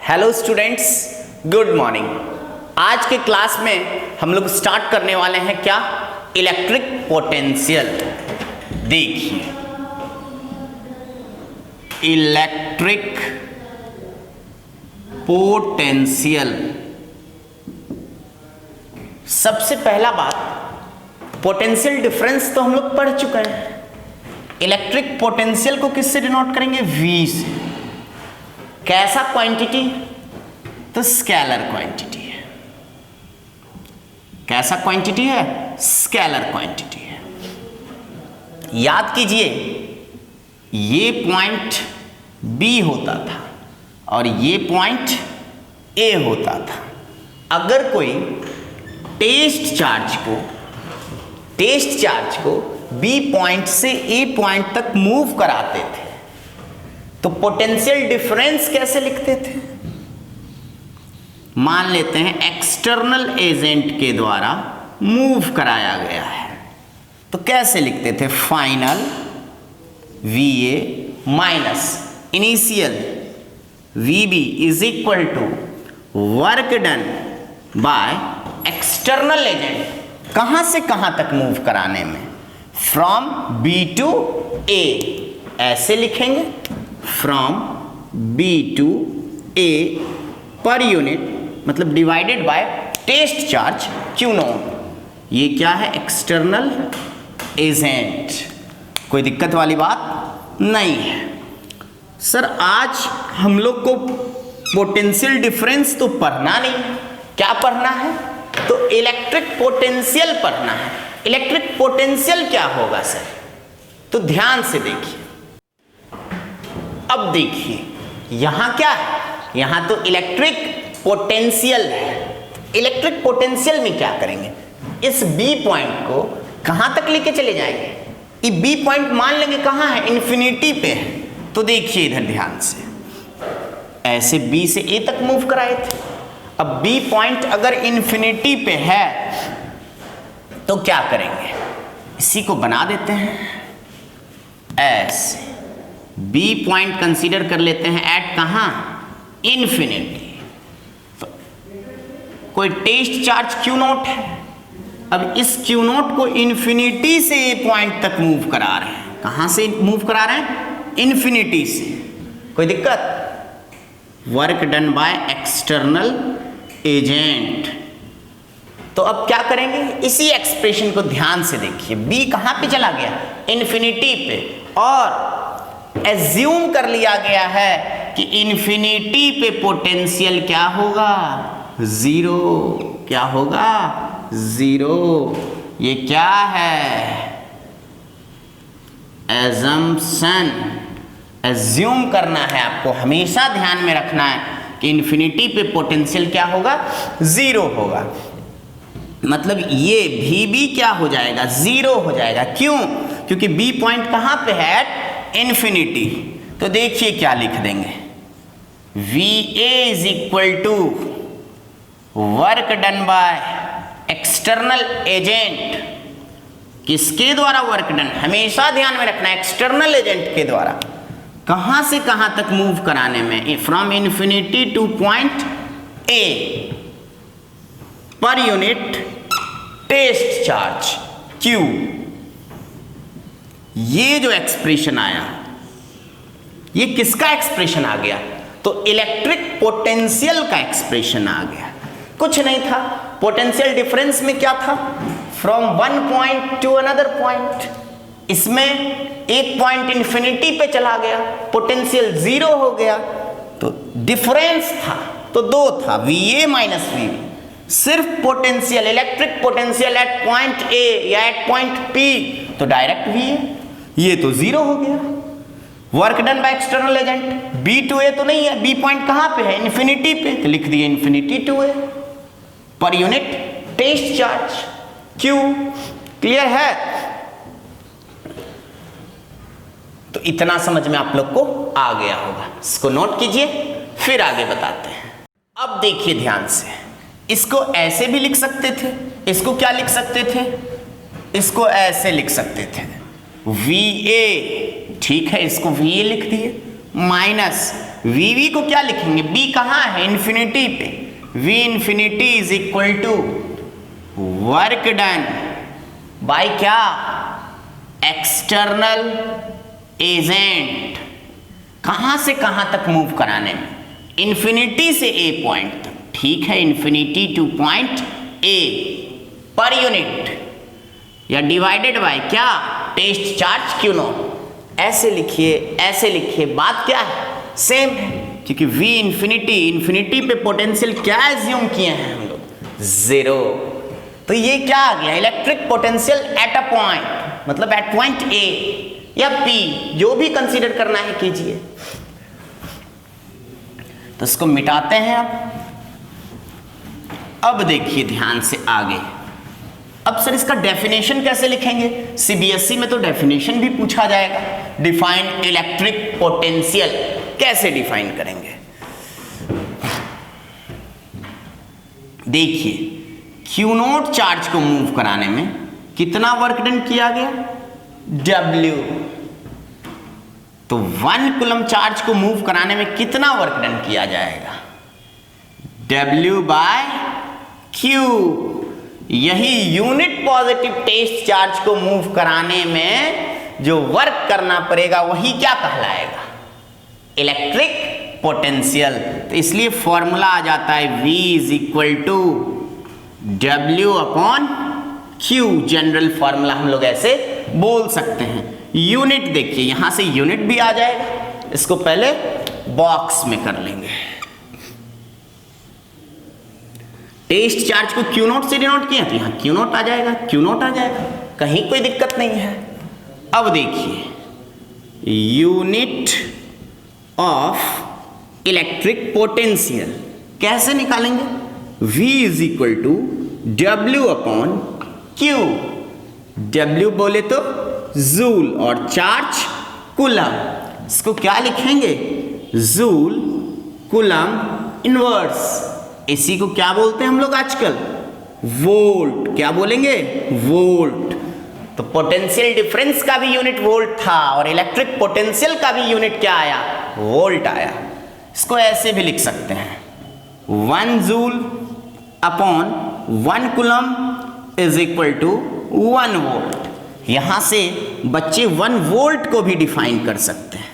Hello students, good morning. आज के class में हम लोग स्टार्ट करने वाले हैं क्या, इलेक्ट्रिक पोटेंशियल। देखिए, इलेक्ट्रिक पोटेंशियल। सबसे पहला बात, पोटेंशियल डिफरेंस तो हम लोग पढ़ चुके हैं। इलेक्ट्रिक पोटेंशियल को किससे डिनोट करेंगे? V से। कैसा क्वांटिटी? तो स्केलर क्वांटिटी है। कैसा क्वांटिटी है? स्केलर क्वांटिटी है। याद कीजिए, ये पॉइंट B होता था और ये पॉइंट A होता था। अगर कोई टेस्ट चार्ज को B पॉइंट से A पॉइंट तक मूव कराते थे तो पोटेंशियल डिफरेंस कैसे लिखते थे? मान लेते हैं एक्सटर्नल एजेंट के द्वारा मूव कराया गया है तो कैसे लिखते थे? Final VA minus initial VB is equal to work done by external agent. कहां से कहां तक मूव कराने में? From B to A। ऐसे लिखेंगे, from B to A per unit, मतलब divided by test charge Q0। ये क्या है? External agent. कोई दिक्कत वाली बात नहीं है। सर, आज हम लोग को पोटेंशियल डिफरेंस तो पढ़ना नहीं, क्या पढ़ना है? तो इलेक्ट्रिक पोटेंशियल पढ़ना है। इलेक्ट्रिक पोटेंशियल क्या होगा सर? तो ध्यान से देखिए। अब देखिए, यहां क्या है? यहां तो इलेक्ट्रिक पोटेंशियल है। इलेक्ट्रिक पोटेंशियल में क्या करेंगे? इस B पॉइंट को कहां तक लेके चले जाएंगे? ये B पॉइंट मान लेंगे कहां है? इन्फिनिटी पे है। तो देखिए इधर ध्यान से, ऐसे B से A तक मूव कराए थे। अब B पॉइंट अगर इन्फिनिटी पे है तो क्या करेंगे? इसी को बना देते हैं ऐसे। B पॉइंट कंसीडर कर लेते हैं एट कहां? इन्फिनिटी। तो कोई टेस्ट चार्ज Q0 है। अब इस Q0 को इन्फिनिटी से A पॉइंट तक मूव करा रहे हैं। कहां से मूव करा रहे हैं? इन्फिनिटी से। कोई दिक्कत? Work done by external agent. तो अब क्या करेंगे? इसी एक्सप्रेशन को ध्यान से देखिए। B कहां पे चला गया? इन्फिनिटी पे। और एज्यूम कर लिया गया है कि इन्फिनिटी पे पोटेंशियल क्या होगा? जीरो। क्या होगा? जीरो। ये क्या है? एजम्पशन। एज्यूम करना है आपको, हमेशा ध्यान में रखना है कि इन्फिनिटी पे पोटेंशियल क्या होगा? जीरो होगा। मतलब ये VB क्या हो जाएगा? जीरो हो जाएगा। क्यों? क्योंकि B पॉइंट कहां पे है? At infinity. तो देखिए क्या लिख देंगे, VA is equal to work done by external agent. किसके द्वारा वर्क डन? हमेशा ध्यान में रखना है, एक्सटर्नल एजेंट के द्वारा। कहां से कहां तक मूव कराने में? From infinity to point A per unit test charge Q। ये जो एक्सप्रेशन आया, ये किसका एक्सप्रेशन आ गया? तो इलेक्ट्रिक पोटेंशियल का एक्सप्रेशन आ गया। कुछ नहीं था। पोटेंशियल डिफरेंस में क्या था? From one point two another point. इसमें एक पॉइंट इन्फिनिटी पे चला गया, पोटेंशियल जीरो हो गया। तो डिफरेंस था तो दो था, VA माइनस VB। सिर्फ potential, electric potential at point A या एट पॉइंट P तो डायरेक्ट VA। ये तो जीरो हो गया। Work done by external agent. B to A तो नहीं है, B पॉइंट कहां पे है? इन्फिनिटी पे। तो लिख दिए infinity to A per unit test charge Q। Clear है? तो इतना समझ में आप लोग को आ गया होगा। इसको नोट कीजिए, फिर आगे बताते हैं। अब देखिए ध्यान से, इसको ऐसे भी लिख सकते थे। इसको क्या लिख सकते थे? इसको ऐसे लिख सकते थे, VA। ठीक है, इसको VA लिख दिए माइनस वीवी को क्या लिखेंगे, बी कहाँ है, इन्फिनिटी पे, V infinity is equal to work done by क्या, एक्सटर्नल एजेंट। कहां से कहां तक मूव कराने में, इन्फिनिटी से ए पॉइंट तक, ठीक है, infinity to point A per unit, या डिवाइडेड बाय क्या, टेस्ट चार्ज क्यू नॉट। ऐसे लिखिए, बात क्या है, सेम है, क्योंकि वी इन्फिनिटी पे पोटेंशियल क्या एज्यूम किए हैं हम लोग, 0। तो ये क्या आ गया, electric potential at a point, मतलब एट पॉइंट ए या पी, जो भी कंसीडर करना है कीजिए। तो इसको मिटाते हैं अब देखिए ध्यान से आगे। अब सर इसका डेफिनेशन कैसे लिखेंगे, सीबीएसई में तो डेफिनेशन भी पूछा जाएगा। डिफाइन इलेक्ट्रिक पोटेंशियल कैसे डिफाइन करेंगे, देखिए क्यू नॉट चार्ज को मूव कराने में कितना वर्क डन किया गया, W। तो 1 कूलम चार्ज को मूव कराने में कितना वर्क डन किया जाएगा, W बाय Q। यही यूनिट पॉजिटिव टेस्ट चार्ज को मूव कराने में जो वर्क करना पड़ेगा वही क्या कहलाएगा, इलेक्ट्रिक पोटेंशियल। तो इसलिए फॉर्मूला आ जाता है V is equal to W upon Q। General formula हम लोग ऐसे बोल सकते हैं। यूनिट देखिए, यहां से यूनिट भी आ जाएगा, इसको पहले बॉक्स में कर लेंगे। टेस्ट चार्ज को Q नॉट से डिनोट किया तो यहां Q नॉट आ जाएगा, Q नॉट आ जाएगा, कहीं कोई दिक्कत नहीं है। अब देखिए यूनिट ऑफ इलेक्ट्रिक पोटेंशियल कैसे निकालेंगे, V is equal to W upon Q। W बोले तो जूल और चार्ज कूलम, इसको क्या लिखेंगे, जूल कूलम इनवर्स। इसी को क्या बोलते हैं हम लोग आजकल, वोल्ट। क्या बोलेंगे, वोल्ट। तो पोटेंशियल डिफरेंस का भी यूनिट वोल्ट था और इलेक्ट्रिक पोटेंशियल का भी यूनिट क्या आया, वोल्ट आया। इसको ऐसे भी लिख सकते हैं, 1 joule upon 1 coulomb is equal to 1 volt. यहां से बच्चे 1 वोल्ट को भी डिफाइन कर सकते हैं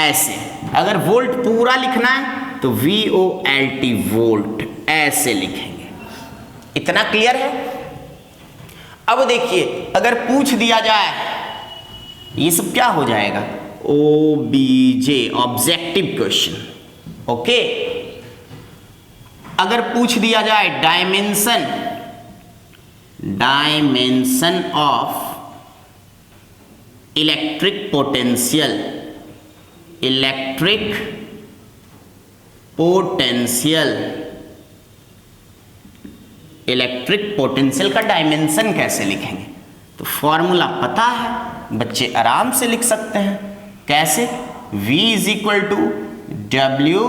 ऐसे। अगर वोल्ट पूरा लिखना है तो VOLT वोल्ट ऐसे लिखेंगे। इतना क्लियर है। अब देखिए अगर पूछ दिया जाए, ये सब क्या हो जाएगा, OBJ ऑब्जेक्टिव क्वेश्चन, ओके। अगर पूछ दिया जाए dimension of electric potential, electric potential का डायमेंशन कैसे लिखेंगे, तो फॉर्मूला पता है, बच्चे आराम से लिख सकते हैं। कैसे, V is equal to W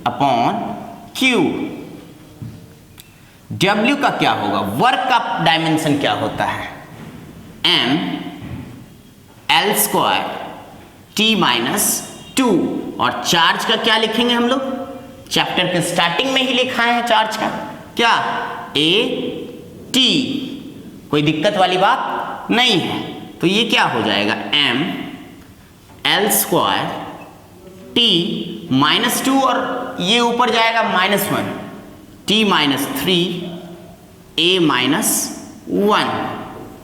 upon Q। W का क्या होगा, वर्क का डायमेंशन क्या होता है, M L square T minus 2। और चार्ज का क्या लिखेंगे हम लोग, चैप्टर के स्टार्टिंग में ही लिखा है चार्ज का, क्या, A T। कोई दिक्कत वाली बात नहीं है। तो ये क्या हो जाएगा, M L square T minus 2 और ये ऊपर जाएगा -1, T माइनस 3 A माइनस 1।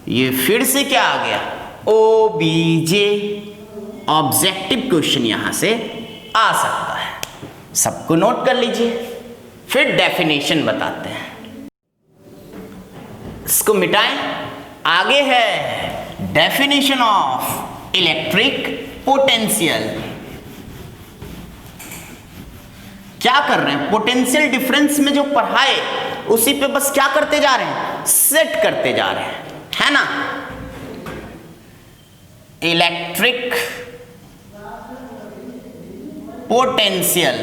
ये फिर से क्या आ गया, OBJ ऑब्जेक्टिव क्वेश्चन यहां से आ सकता है। सबको नोट कर लीजिए। फिर डेफिनेशन बताते हैं, इसको मिटाएं। आगे है डेफिनेशन ऑफ इलेक्ट्रिक पोटेंशियल। क्या कर रहे हैं, पोटेंशियल डिफरेंस में जो पढ़ाए उसी पे बस क्या करते जा रहे हैं, सेट करते जा रहे हैं, है ना। इलेक्ट्रिक पोटेंशियल,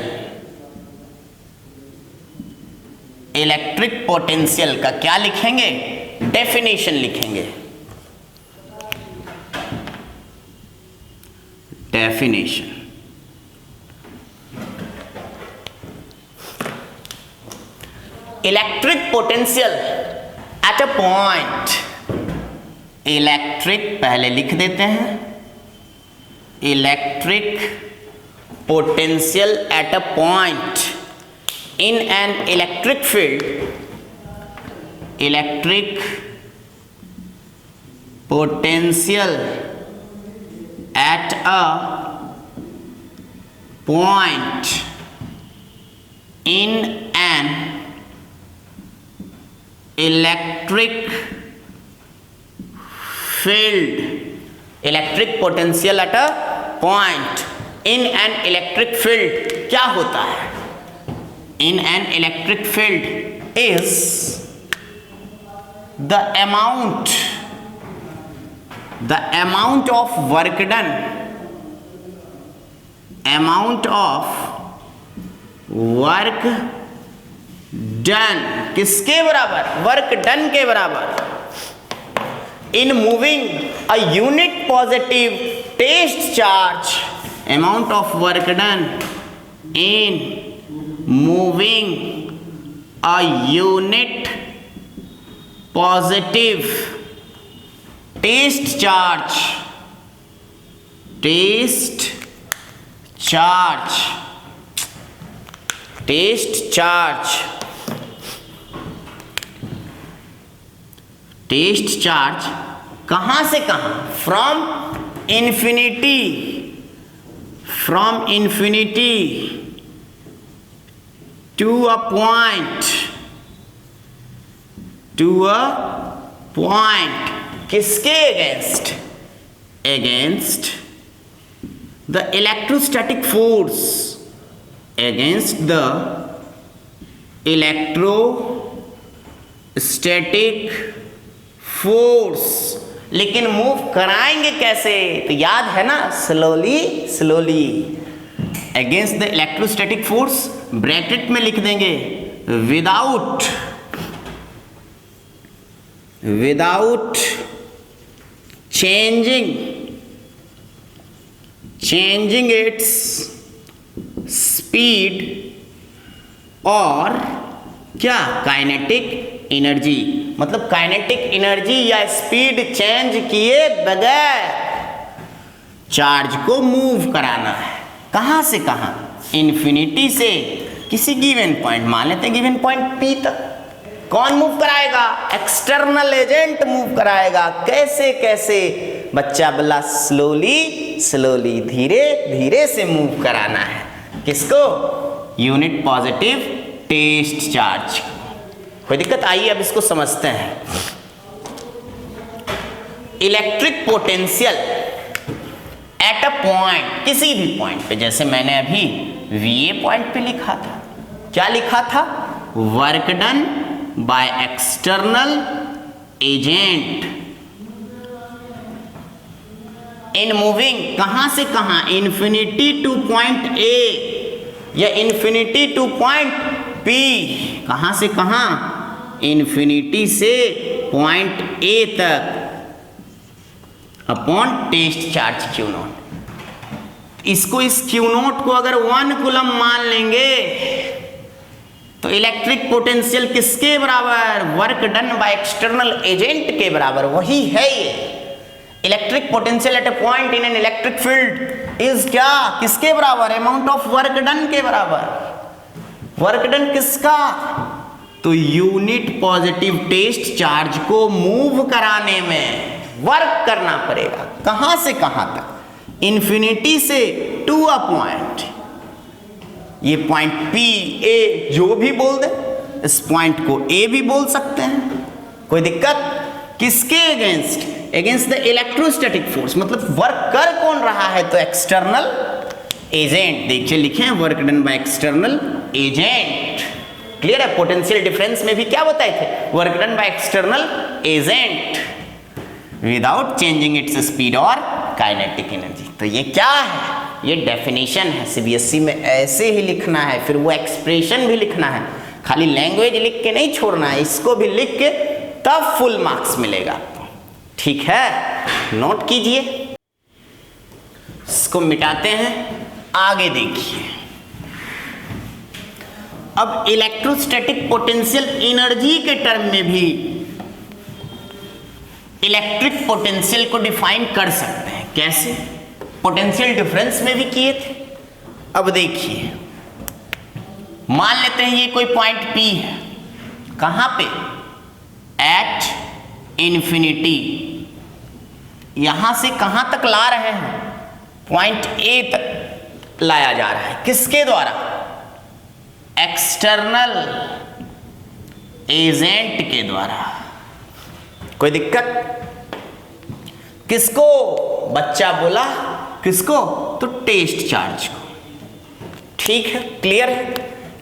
इलेक्ट्रिक पोटेंशियल का क्या लिखेंगे, डेफिनेशन लिखेंगे। Definition electric potential at a point, electric पहले लिख देते हैं, electric potential at a point in an electric field, electric potential at a point in an electric field, electric potential at a point in an electric field क्या होता है? In an electric field is the amount of work done, amount of work done किसके बराबर? Work done के बराबर। in moving a unit positive test charge, amount of work done in moving a unit positive test charge, test charge, test charge, test charge कहां से कहां? From infinity to a point किसके against? Against the electrostatic force, against the electrostatic force. लेकिन move कराएंगे कैसे? तो याद है ना, slowly against the electrostatic force, bracket में लिख देंगे विदाउट चेंजिंग इट्स स्पीड और क्या? काइनेटिक एनर्जी, मतलब काइनेटिक एनर्जी या स्पीड चेंज किए बगैर चार्ज को मूव कराना है। कहां से कहां? इन्फिनिटी से किसी गिवन पॉइंट, मान लेते हैं गिवन पॉइंट P तक। कौन मूव कराएगा? एक्सटर्नल एजेंट मूव कराएगा। कैसे? बच्चा बोला स्लोली धीरे धीरे से मूव कराना है। किसको? Unit positive test charge. कोई दिक्कत? आइए अब इसको समझते हैं। Electric potential at a point, किसी भी पॉइंट पे, जैसे मैंने अभी VA पॉइंट पे लिखा था। क्या लिखा था? Work done by external agent in moving, कहां से कहां? इन्फिनिटी टू पॉइंट A या इन्फिनिटी टू पॉइंट P। कहां से कहां? इन्फिनिटी से पॉइंट A तक अपॉन टेस्ट चार्ज Q0। इसको, इस Q0 को अगर 1 कूलम मान लेंगे तो इलेक्ट्रिक पोटेंशियल किसके बराबर? Work done by external agent के बराबर। वही है ये electric potential at a point in an electric field is क्या? किसके बराबर? अमाउंट ऑफ वर्क डन के बराबर। वर्क डन किसका? तो यूनिट पॉजिटिव टेस्ट चार्ज को मूव कराने में वर्क करना पड़ेगा। कहां से कहां तक? इन्फिनिटी से टू अ पॉइंट। ये पॉइंट P A जो भी बोल दे, इस पॉइंट को A भी बोल सकते हैं। कोई दिक्कत? किसके against? Against the electrostatic force. मतलब वर्क कर कौन रहा है? तो एक्सटर्नल एजेंट। देखिए लिखे हैं work done by external agent. Clear है? पोटेंशियल डिफरेंस में भी क्या बताए थे? Work done by external agent without changing its speed और काइनेटिक एनर्जी। तो ये क्या है? ये डेफिनेशन है। CBSE में ऐसे ही लिखना है, फिर वो एक्सप्रेशन भी लिखना है। खाली लैंग्वेज लिख के नहीं छोड़ना है, इसको भी लिख के तब फुल मार्क्स मिलेगा आपको। ठीक है, नोट कीजिए। इसको मिटाते हैं, आगे देखिए। अब इलेक्ट्रोस्टैटिक पोटेंशियल एनर्जी के टर्म में भी इलेक्ट्रिक पोटेंशियल को डिफाइन कर सकते हैं। कैसे? पोटेंशियल डिफरेंस में भी किए थे। अब देखिए, मान लेते हैं ये कोई पॉइंट P है, कहां पे? At infinity. यहां से कहां तक ला रहे हैं? पॉइंट A तक लाया जा रहा है। किसके द्वारा? एक्सटर्नल एजेंट के द्वारा। कोई दिक्कत? किसको? बच्चा बोला किसको? तो टेस्ट चार्ज को। ठीक है, क्लियर है।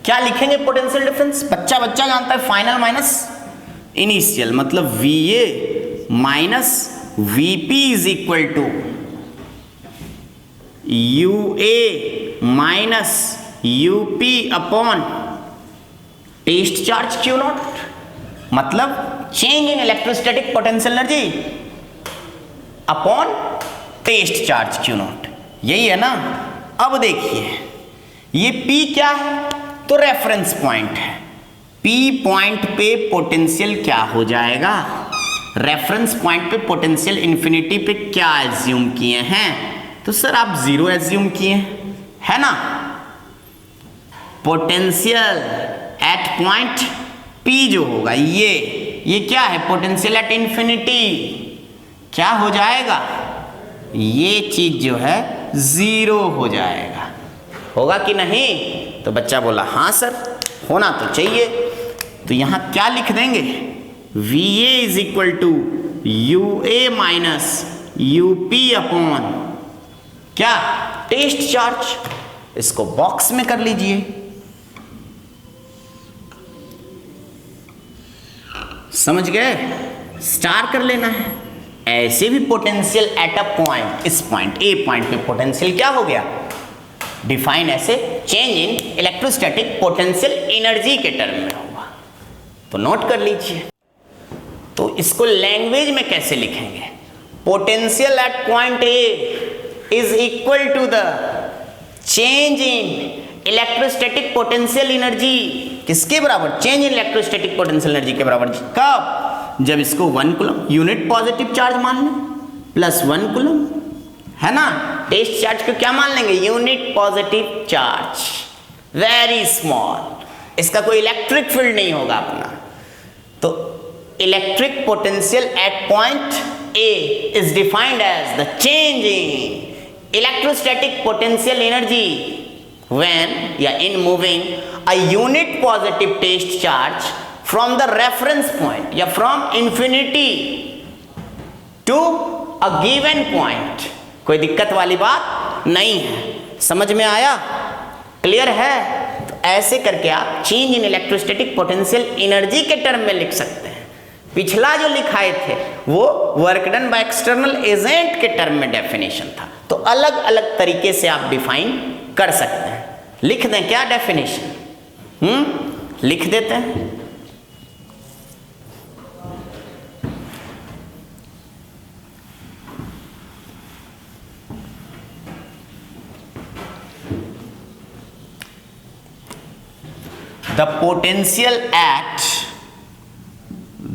क्या लिखेंगे पोटेंशियल डिफरेंस? बच्चा जानता है, फाइनल माइनस इनिशियल, मतलब VA minus VP is equal to UA minus UP upon test charge Q naught, मतलब change in electrostatic potential energy upon test charge Q not. यही है ना? अब देखिए, ये P क्या है? तो रेफरेंस पॉइंट है। P पॉइंट पे पोटेंशियल क्या हो जाएगा? रेफरेंस पॉइंट पे पोटेंशियल इंफिनिटी पे क्या एज्यूम किए हैं? तो सर आप 0 एज्यूम किए है ना। पोटेंशियल एट पॉइंट P जो होगा ये क्या है? पोटेंशियल एट इंफिनिटी क्या हो जाएगा? ये चीज जो है 0 हो जाएगा। होगा कि नहीं? तो बच्चा बोला हाँ सर, होना तो चाहिए। तो यहां क्या लिख देंगे? VA is equal to UA minus UP upon क्या? Test charge. इसको बॉक्स में कर लीजिए। समझ गए? स्टार कर लेना है। ऐसे भी पोटेंशियल एट अ पॉइंट, इस पॉइंट A पॉइंट पे पोटेंशियल क्या हो गया? डिफाइन ऐसे change in electrostatic potential energy के टर्म में होगा। तो नोट कर लीजिए। तो इसको लैंग्वेज में कैसे लिखेंगे? Potential at point A is equal to the change in electrostatic potential energy. किसके बराबर? Change in electrostatic potential energy के बराबर। कब? जब इसको 1 कूलम यूनिट पॉजिटिव चार्ज मान लें प्लस 1 कूलम, है ना। टेस्ट चार्ज को क्या मान लेंगे? Unit positive charge, very small. इसका कोई इलेक्ट्रिक फील्ड नहीं होगा अपना। तो electric potential at point A is defined as the change in electrostatic potential energy when in moving a unit positive test charge from the reference point या from infinity to a given point। कोई दिक्कत वाली बात नहीं है। समझ में आया? क्लियर है? तो ऐसे करके आप change in electrostatic potential energy के टर्म में लिख सकते हैं। पिछला जो लिखाए थे वो work done by external agent के टर्म में डेफिनेशन था। तो अलग अलग तरीके से आप डिफाइन कर सकते हैं। लिख दें क्या डेफिनेशन? लिख देते हैं।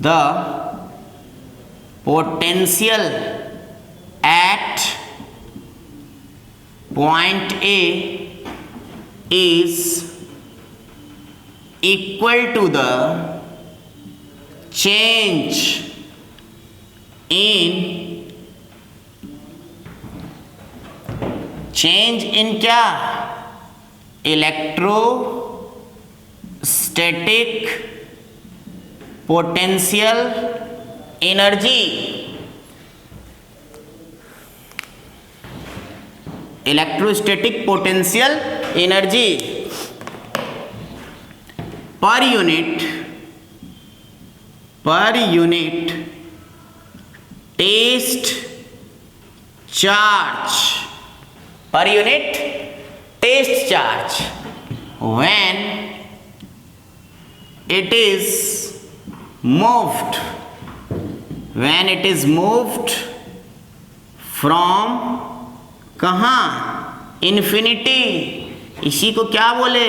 The potential at point A is equal to the change in क्या? Electrostatic potential energy. Electrostatic potential energy per unit test charge, per unit test charge when it is moved from कहाँ? Infinity. इसी को क्या बोले?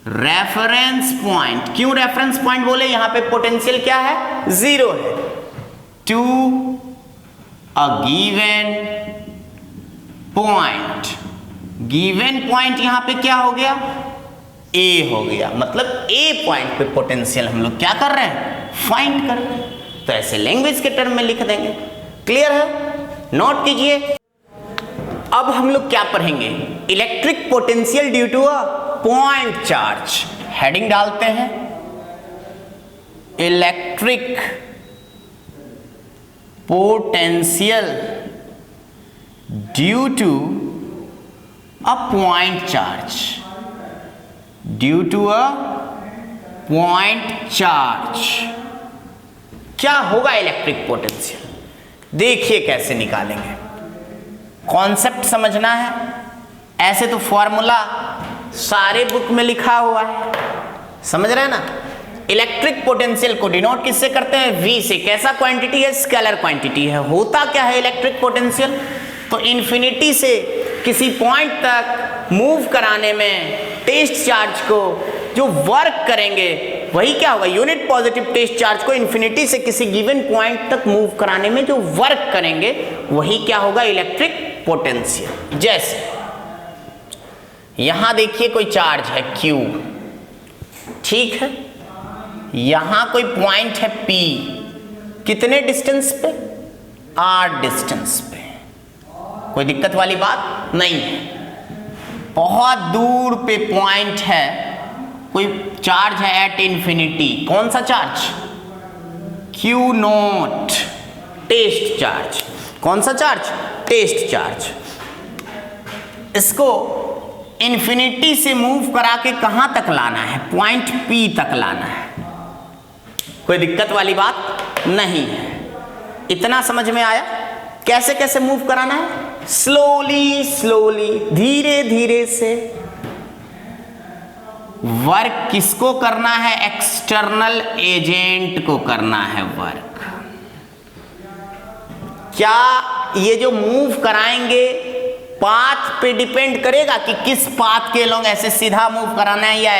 Reference point. क्यों reference point बोले? यहां पे पोटेंशियल क्या है? 0 है। To a given point. Given point यहां पे क्या हो गया? ए हो गया। मतलब ए पॉइंट पे पोटेंशियल हम लोग क्या कर रहे हैं? फाइंड कर रहे हैं। तो ऐसे लैंग्वेज के टर्म में लिख देंगे। क्लियर है? नोट कीजिए। अब हम लोग क्या पढ़ेंगे? Electric potential due to a point charge. Heading डालते हैं electric potential due to a point charge. Due to a point charge क्या होगा इलेक्ट्रिक पोटेंशियल? देखिए कैसे निकालेंगे। कॉन्सेप्ट समझना है। ऐसे तो फॉर्मूला सारे बुक में लिखा हुआ है, समझ रहे हैं ना। इलेक्ट्रिक पोटेंशियल को डिनोट किससे करते हैं? V से। कैसा क्वांटिटी है? स्केलर क्वांटिटी है। होता क्या है इलेक्ट्रिक पोटेंशियल? तो इन्फिनिटी से किसी पॉइंट तक मूव कराने में टेस्ट चार्ज को जो वर्क करेंगे वही क्या होगा? यूनिट पॉजिटिव टेस्ट चार्ज को इन्फिनिटी से किसी गिवन पॉइंट तक मूव कराने में जो वर्क करेंगे वही क्या होगा? Electric potential. जैसे यहां देखिए कोई चार्ज है Q, ठीक है। यहां कोई पॉइंट है P, कितने डिस्टेंस पे? R डिस्टेंस पे। कोई दिक्कत वाली बात नहीं है। बहुत दूर पे पॉइंट है, कोई चार्ज है एट इंफिनिटी। कौन सा charge? Q nought, test charge. कौन सा चार्ज? Test charge. इसको इंफिनिटी से मूव करा के कहां तक लाना है? पॉइंट P तक लाना है। कोई दिक्कत वाली बात नहीं है। इतना समझ में आया? कैसे कैसे मूव कराना है? स्लोली स्लोली, धीरे धीरे से। वर्क किसको करना है? एक्सटर्नल एजेंट को करना है वर्क। क्या ये जो मूव कराएंगे पाथ पे डिपेंड करेगा कि किस पाथ के लोग ऐसे सीधा मूव कराना है या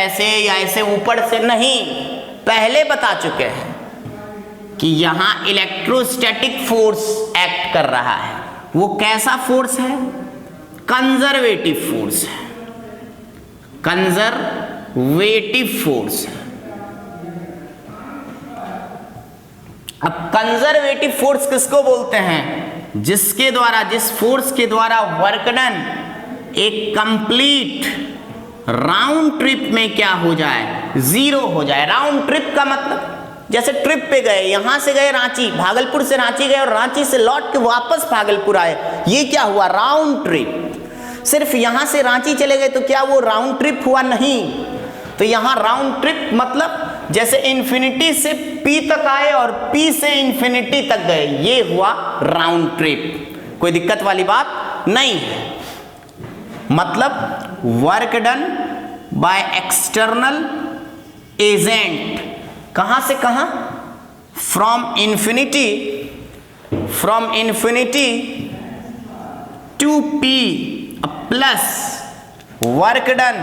ऐसे ऊपर से? नहीं, पहले बता चुके हैं कि यहां इलेक्ट्रोस्टैटिक फोर्स एक्ट कर रहा है। वो कैसा फोर्स है? कंजर्वेटिव फोर्स है। कंजर्वेटिव फोर्स है। अब कंजर्वेटिव फोर्स किसको बोलते हैं? जिसके द्वारा, जिस फोर्स के द्वारा वर्क डन एक कंप्लीट राउंड ट्रिप में क्या हो जाए? 0 हो जाए। राउंड ट्रिप का मतलब जैसे ट्रिप पे गए, यहां से गए रांची, भागलपुर से रांची गए और रांची से लौट के वापस भागलपुर आए, ये क्या हुआ? Round trip. सिर्फ यहां से रांची चले गए तो क्या वो राउंड ट्रिप हुआ? नहीं। तो यहां राउंड ट्रिप मतलब जैसे इंफिनिटी से P तक आए और P से इंफिनिटी तक गए, ये हुआ राउंड ट्रिप। कोई दिक्कत वाली बात नहीं है। मतलब work done by external agent. कहां से कहां? From infinity to P plus work done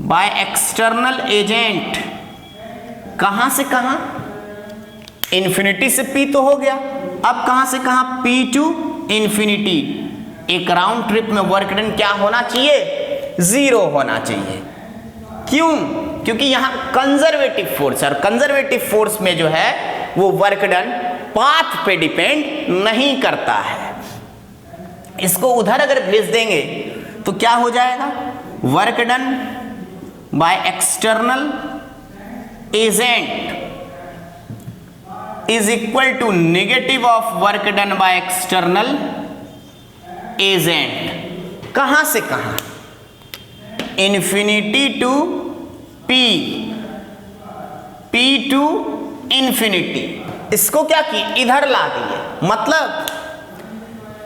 by external agent. कहां से कहां? इन्फिनिटी से P तो हो गया, अब कहां से कहां? P to infinity. एक राउंड ट्रिप में वर्क डन क्या होना चाहिए? 0 होना चाहिए। क्यों? क्योंकि यहां कंजर्वेटिव फोर्स है और कंजर्वेटिव फोर्स में जो है वो वर्क डन पाथ पे डिपेंड नहीं करता है। इसको उधर अगर भेज देंगे तो क्या हो जाएगा? Work done by external agent is equal to negative of work done by external agent. कहां से कहां? Infinity to P, P to infinity. इसको क्या की? इधर ला दिए। मतलब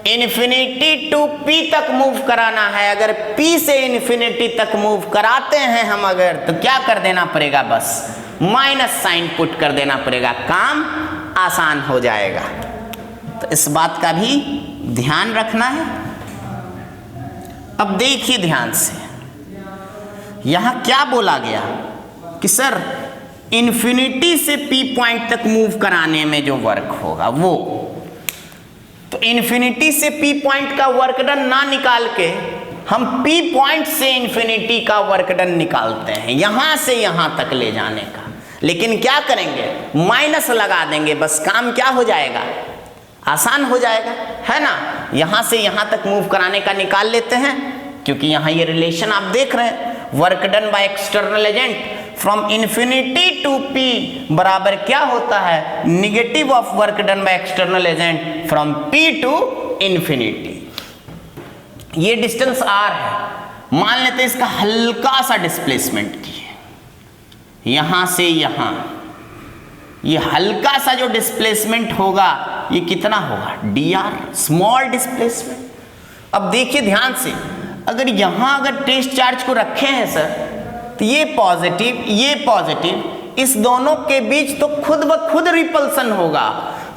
इन्फिनिटी टू P तक मूव कराना है। अगर P से इन्फिनिटी तक मूव कराते हैं हम अगर, तो क्या कर देना पड़ेगा? बस माइनस साइन पुट कर देना पड़ेगा, काम आसान हो जाएगा। तो इस बात का भी ध्यान रखना है। अब देखिए ध्यान से, यहां क्या बोला गया कि सर इन्फिनिटी से पी पॉइंट तक मूव कराने में जो वर्क होगा वो, तो इन्फिनिटी से पी पॉइंट का वर्क डन ना निकाल के हम पी पॉइंट से इन्फिनिटी का वर्क डन निकालते हैं, यहां से यहां तक ले जाने का। लेकिन क्या करेंगे, माइनस लगा देंगे, बस काम क्या हो जाएगा, आसान हो जाएगा, है ना। यहां से यहां तक मूव कराने का निकाल लेते हैं, क्योंकि यहां ये रिलेशन आप देख रहे हैं, work done by external agent from infinity to P बराबर क्या होता है, negative of work done by external agent from P to infinity. ये डिस्टेंस आर है, मान लेते हैं इसका हल्का सा डिस्प्लेसमेंट किए यहां से यहां, ये हल्का सा जो डिस्प्लेसमेंट होगा ये कितना होगा, डी आर, स्मॉल डिस्प्लेसमेंट। अब देखिए ध्यान से, अगर यहां अगर टेस्ट चार्ज को रखे हैं सर, तो ये पॉजिटिव, इस दोनों के बीच तो खुद ब खुद रिपल्सन होगा,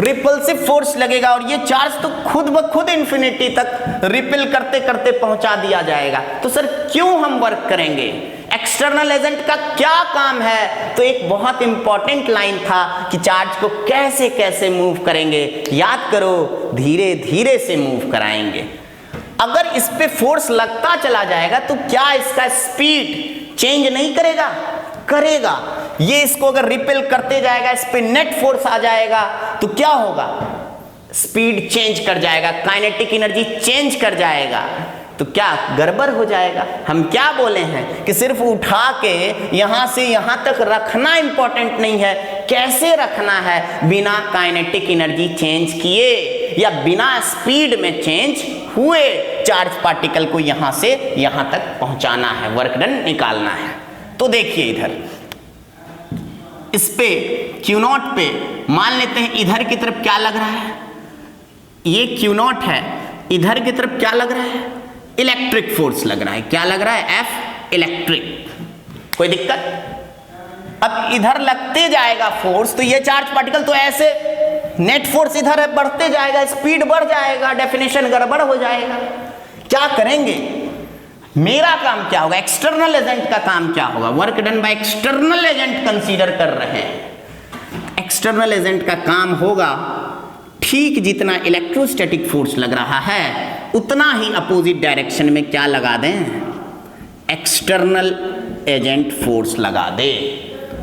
रिपल्सिव फोर्स लगेगा, और ये चार्ज तो खुद ब खुद इन्फिनिटी तक रिपेल करते करते पहुंचा दिया जाएगा। तो सर क्यों हम वर्क करेंगे, एक्सटर्नल एजेंट का क्या काम है। तो एक बहुत इंपॉर्टेंट लाइन था कि चार्ज को कैसे कैसे मूव करेंगे, याद करो, धीरे धीरे से मूव कराएंगे। अगर इस पे फोर्स लगता चला जाएगा तो क्या इसका स्पीड चेंज नहीं करेगा, करेगा। ये इसको अगर रिपेल करते जाएगा, इस पे नेट फोर्स आ जाएगा, तो क्या होगा, स्पीड चेंज कर जाएगा, काइनेटिक एनर्जी चेंज कर जाएगा, तो क्या गड़बड़ हो जाएगा। हम क्या बोले हैं कि सिर्फ उठा के यहां से यहां तक रखना इंपॉर्टेंट नहीं है, कैसे रखना है, बिना काइनेटिक एनर्जी चेंज किए या बिना स्पीड में चेंज हुए चार्ज पार्टिकल को यहां से यहां तक पहुंचाना है, वर्क डन निकालना है। तो देखिए इधर इस पे क्यू नॉट पे मान लेते हैं इधर की तरफ क्या लग रहा है, ये क्यू नॉट है, इधर की तरफ क्या लग रहा है, इलेक्ट्रिक फोर्स लग रहा है। क्या लग रहा है, एफ इलेक्ट्रिक। कोई दिक्कत। अब इधर लगते जाएगा फोर्स, तो ये चार्ज पार्टिकल तो ऐसे नेट फोर्स इधर है, बढ़ते जाएगा, स्पीड बढ़ जाएगा, डेफिनेशन गड़बड़ हो जाएगा। क्या करेंगे, मेरा काम क्या होगा, एक्सटर्नल एजेंट का काम क्या होगा, work done by external agent consider कर रहे हैं। एक्सटर्नल एजेंट का काम होगा ठीक जितना इलेक्ट्रोस्टैटिक फोर्स लग रहा है उतना ही अपोजिट डायरेक्शन में क्या लगा दें, एक्सटर्नल एजेंट फोर्स लगा दे।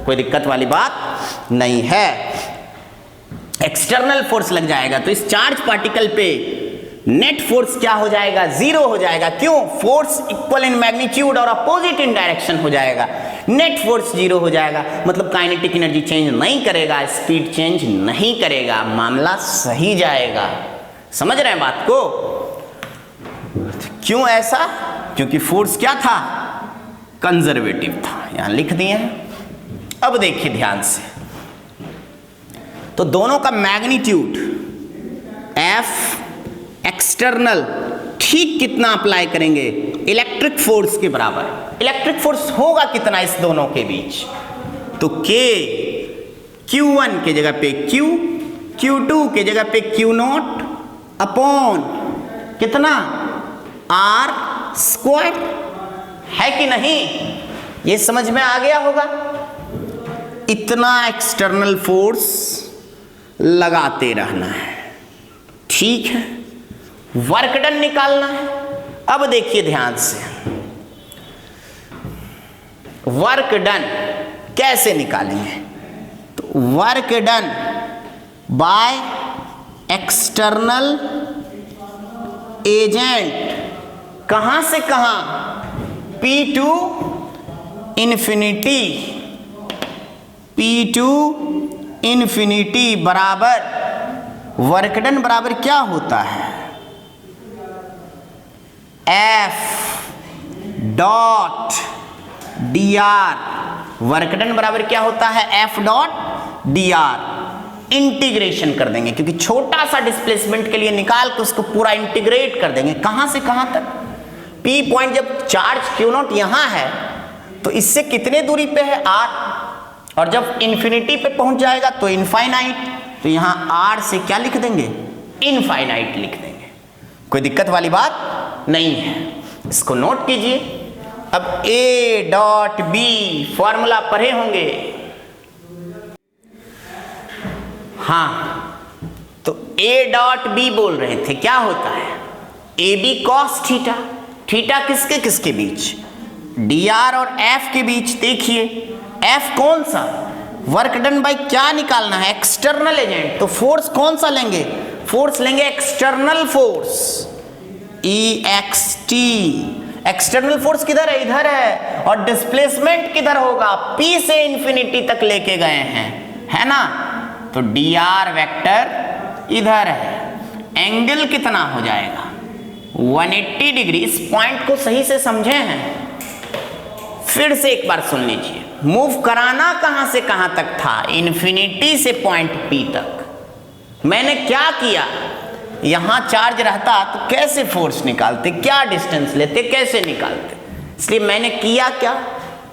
कोई दिक्कत वाली बात नहीं है। एक्सटर्नल फोर्स लग जाएगा तो इस चार्ज पार्टिकल पे नेट फोर्स क्या हो जाएगा, जीरो हो जाएगा। क्यों, फोर्स इक्वल इन मैग्नीट्यूड और अपोजिट इन डायरेक्शन हो जाएगा, नेट फोर्स जीरो हो जाएगा, मतलब काइनेटिक एनर्जी चेंज नहीं करेगा, स्पीड चेंज नहीं करेगा, मामला सही जाएगा। समझ रहे हैं बात को। क्यों ऐसा, क्योंकि फोर्स क्या था, कंजर्वेटिव था, यहां लिख दिए हैं। अब देखिए ध्यान से, तो दोनों का मैग्नीट्यूड एफ एक्सटर्नल ठीक कितना अप्लाई करेंगे, इलेक्ट्रिक फोर्स के बराबर। इलेक्ट्रिक फोर्स होगा कितना इस दोनों के बीच, तो के Q1 के जगह पे Q, Q2 के जगह पे Q नॉट अपॉन कितना R स्क्वायर, है कि नहीं, ये समझ में आ गया होगा। इतना एक्सटर्नल फोर्स लगाते रहना है, ठीक है, वर्क डन निकालना है। अब देखिए ध्यान से, वर्क डन कैसे निकालेंगे, तो work done by external agent कहां से कहां, P to infinity, P to infinity बराबर वर्क डन बराबर क्या होता है, F dot d r. Work done बराबर क्या होता है, F dot d r. Integration कर देंगे, क्योंकि छोटा सा डिस्प्लेसमेंट के लिए निकाल के उसको पूरा इंटीग्रेट कर देंगे। कहां से कहां तक, P पॉइंट जब चार्ज Q नॉट यहां है तो इससे कितने दूरी पे है, R, और जब इंफिनिटी पे पहुंच जाएगा तो इनफाइनाइट, तो यहां R से क्या लिख देंगे, इनफाइनाइट लिख देंगे। कोई दिक्कत वाली बात नहीं है, इसको नोट कीजिए। अब ए डॉट बी फॉर्मूला पढ़े होंगे। हाँ, तो ए डॉट बी बोल रहे थे, क्या होता है? A B cos theta, theta किसके किसके बीच? डी आर और एफ के बीच। देखिए एफ कौन सा? वर्क डन बाय क्या निकालना है? External agent. तो फोर्स कौन सा लेंगे? फोर्स लेंगे एक्सटर्नल फोर्स, ई एक्स टी। एक्सटर्नल फोर्स किधर है? इधर है। और डिस्प्लेसमेंट किधर होगा? पी से इंफिनिटी तक लेके गए हैं, है ना? तो डी आर वेक्टर इधर है। एंगल कितना हो जाएगा? 180 डिग्री। इस पॉइंट को सही से समझे हैं? फिर से एक बार सुन लीजिए। मूव कराना कहां से कहां तक था? इन्फिनिटी से पॉइंट पी तक। मैंने क्या किया? यहां चार्ज रहता तो कैसे फोर्स निकालते, क्या डिस्टेंस लेते, कैसे निकालते? इसलिए मैंने किया क्या?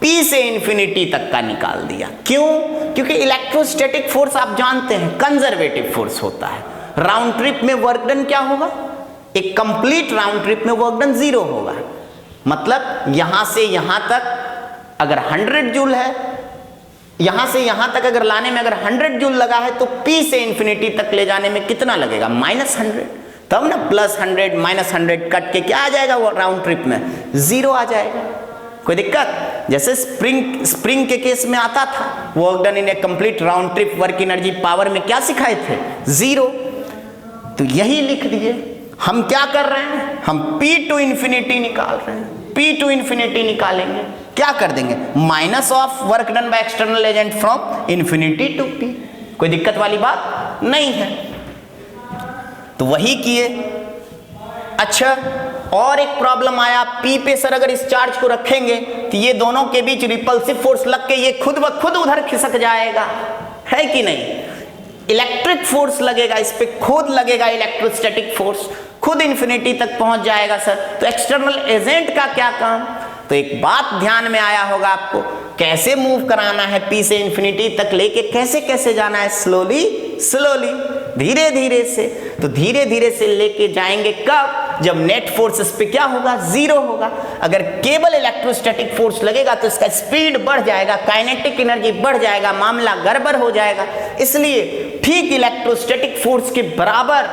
पी से इन्फिनिटी तक का निकाल दिया। क्यों? क्योंकि इलेक्ट्रोस्टैटिक फोर्स आप जानते हैं कंजर्वेटिव फोर्स होता है। राउंड ट्रिप में वर्क डन क्या होगा? एक कंप्लीट राउंड ट्रिप में वर्क डन 0 होगा। मतलब यहां से यहां तक अगर 100 जूल है, यहां से यहां तक अगर लाने में अगर 100 जूल लगा है, तो पी से इन्फिनिटी तक ले जाने में कितना लगेगा? -100। तब ना +100 -100 कट के क्या आ जाएगा? वो राउंड ट्रिप में 0 आ जाएगा। कोई दिक्कत? जैसे स्प्रिंग के केस में आता था, work done in A complete round trip work energy power में क्या सिखाए थे? 0। तो यही लिख दिए। हम क्या कर रहे हैं? हम P टू इन्फिनिटी निकाल रहे हैं। P टू इन्फिनिटी निकालेंगे, क्या कर देंगे? Minus of work done by external agent from infinity to P। कोई दिक्कत वाली बात नहीं है। तो वही किए। अच्छा, और एक प्रॉब्लम आया। P पे सर अगर इस चार्ज को रखेंगे तो ये दोनों के बीच रिपल्सिव फोर्स लग के ये खुद ब खुद उधर खिसक जाएगा, है कि नहीं? इलेक्ट्रिक फोर्स लगेगा, इस पे खुद लगेगा इलेक्ट्रोस्टैटिक फोर्स, खुद इन्फिनिटी तक पहुंच जाएगा सर। तो एक्सटर्नल एजेंट का क्या काम? तो एक बात ध्यान में आया होगा आपको, कैसे मूव कराना है P से इन्फिनिटी तक लेके, कैसे कैसे जाना है? स्लोली स्लोली, धीरे धीरे से। तो धीरे धीरे से लेके जाएंगे कब? जब नेट फोर्स इस पे क्या होगा? 0 होगा। अगर केवल इलेक्ट्रोस्टैटिक फोर्स लगेगा तो इसका स्पीड बढ़ जाएगा, काइनेटिक एनर्जी बढ़ जाएगा, मामला गड़बड़ हो जाएगा। इसलिए ठीक इलेक्ट्रोस्टैटिक फोर्स के बराबर,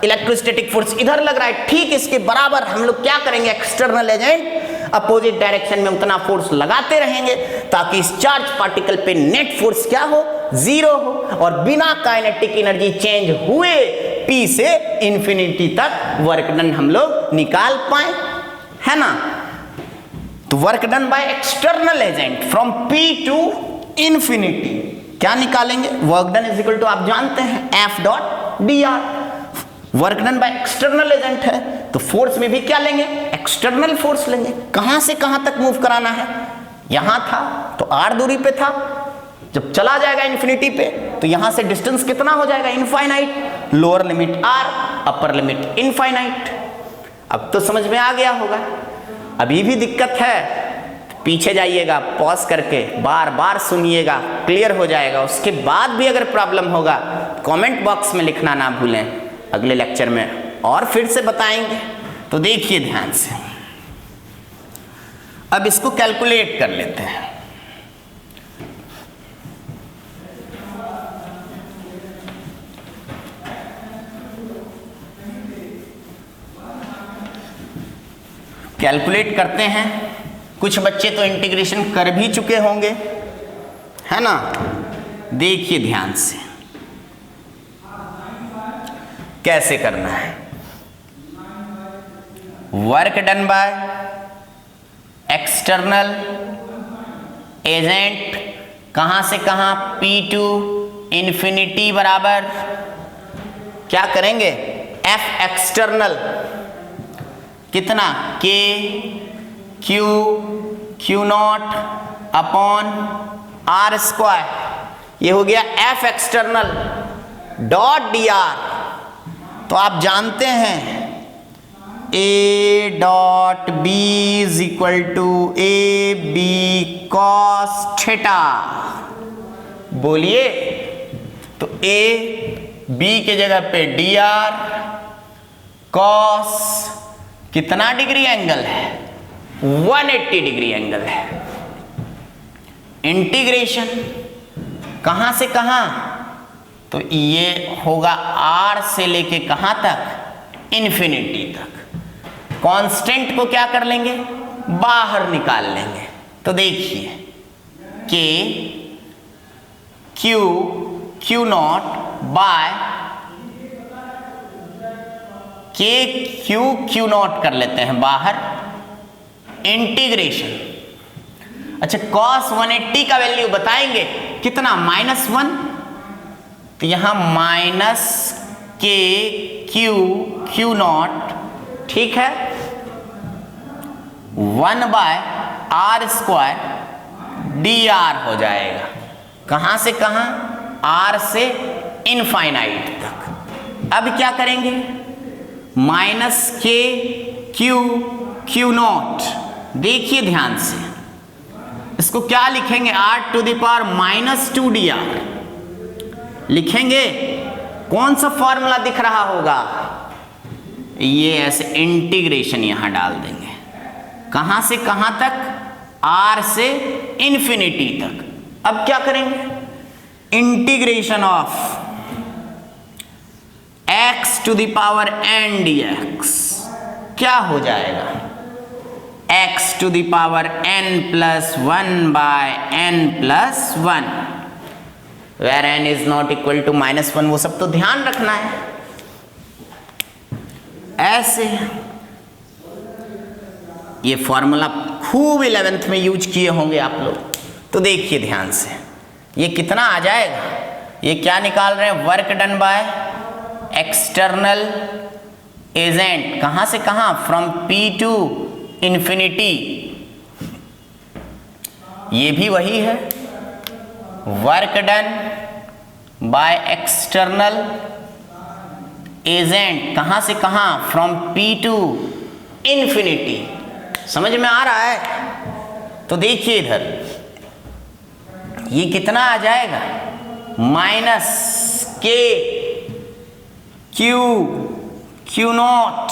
इलेक्ट्रोस्टैटिक फोर्स इधर लग रहा है, ठीक इसके बराबर हम लोग क्या करेंगे? एक्सटर्नल एजेंट अपोजिट डायरेक्शन में उतना फोर्स लगाते रहेंगे ताकि इस चार्ज पार्टिकल पे नेट फोर्स क्या हो? 0 हो, और बिना काइनेटिक एनर्जी चेंज हुए P से इन्फिनिटी तक वर्क डन हम लोग निकाल पाए, है ना? तो work done by external agent from P to infinity क्या निकालेंगे? Work done is equal to आप जानते हैं F dot d r. Work done by external agent है तो फोर्स में भी क्या लेंगे? एक्सटर्नल फोर्स लेंगे। कहां से कहां तक मूव कराना है? यहां था तो r दूरी पे था, जब चला जाएगा इन्फिनिटी पे तो यहां से डिस्टेंस कितना हो जाएगा? Infinite. Lower limit r, upper limit infinite. अब तो समझ में आ गया होगा। अभी भी दिक्कत है, पीछे जाइएगा, पॉज करके बार बार सुनिएगा, क्लियर हो जाएगा। उसके बाद भी अगर प्रॉब्लम होगा कमेंट बॉक्स में लिखना ना भूलें, अगले लेक्चर में और फिर से बताएंगे। तो देखिए ध्यान से, अब इसको कैलकुलेट कर लेते हैं। कैलकुलेट करते हैं। कुछ बच्चे तो इंटीग्रेशन कर भी चुके होंगे, है ना? देखिए ध्यान से कैसे करना है। Work done by external agent कहां से कहां? P टू इन्फिनिटी बराबर क्या करेंगे? F एक्सटर्नल कितना? K Q not upon R square. ये हो गया F external dot d r. तो आप जानते हैं A dot B is equal to A B cos theta. बोलिए, तो A B के जगह पे डी आर कॉस कितना डिग्री एंगल है? 180 डिग्री एंगल है। इंटीग्रेशन कहां से कहां, तो ये होगा r से लेके कहां तक, इन्फिनिटी तक। कांस्टेंट को क्या कर लेंगे, बाहर निकाल लेंगे। तो देखिए k Q not by Q not कर लेते हैं बाहर, इंटीग्रेशन। अच्छा cos 180 का वैल्यू बताएंगे कितना, -1, तो यहां माइनस के क्यू नॉट, ठीक है, 1/r² dr हो जाएगा। कहां से कहां, r से इनफाइनाइट तक। अब क्या करेंगे, माइनस के क्यू नॉट, देखिए ध्यान से, इसको क्या लिखेंगे, r⁻² dr लिखेंगे। कौन सा फॉर्मूला दिख रहा होगा, ये ऐसे इंटीग्रेशन यहां डाल देंगे। कहां से कहां तक, r से इन्फिनिटी तक। अब क्या करेंगे, इंटीग्रेशन ऑफ x⁻n dx क्या हो जाएगा, x⁻n+1/n+1, where n is not equal to -1, वो सब तो ध्यान रखना है। ऐसे ये फॉर्मूला खूब 11th में यूज किए होंगे आप लोग। तो देखिए ध्यान से, ये कितना आ जाएगा, ये क्या निकाल रहे हैं, work done by external agent, कहां से कहां, फ्रॉम P टू इंफिनिटी, ये भी वही है, work done by external agent, कहां से कहां, फ्रॉम P टू इंफिनिटी। समझ में आ रहा है। तो देखिए इधर ये कितना आ जाएगा, माइनस के क्यू नॉट,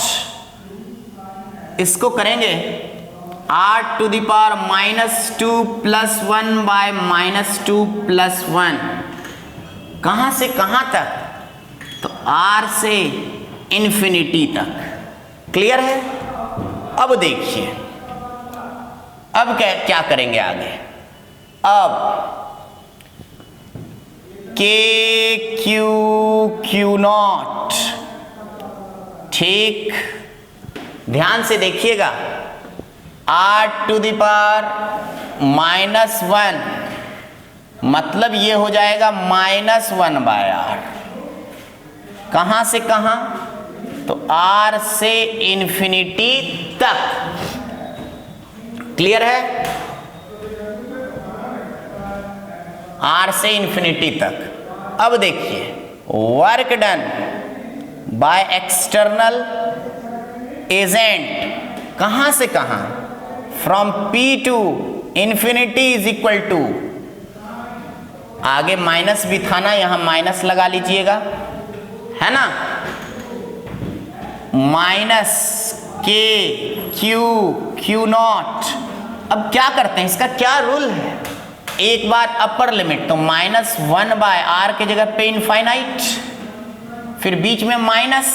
इसको करेंगे r⁻² +1/-2 +1, कहां से कहां तक, तो r से इन्फिनिटी तक। क्लियर है। अब देखिए, अब क्या करेंगे आगे, अब क्यू नॉट, ठीक, ध्यान से देखिएगा, r⁻⁻1 मतलब ये हो जाएगा -1/r, कहां से कहां, तो r से इन्फिनिटी तक। क्लियर है, r से इन्फिनिटी तक। अब देखिए, work done by external agent, कहां से कहां, from P to infinity is equal to, आगे माइनस भी था ना, यहां माइनस लगा लीजिएगा, है ना, माइनस के क्यू नॉट। अब क्या करते हैं, इसका क्या रूल है, एक बार अपर लिमिट, तो -1/r के जगह पे इनफाइनाइट, फिर बीच में माइनस,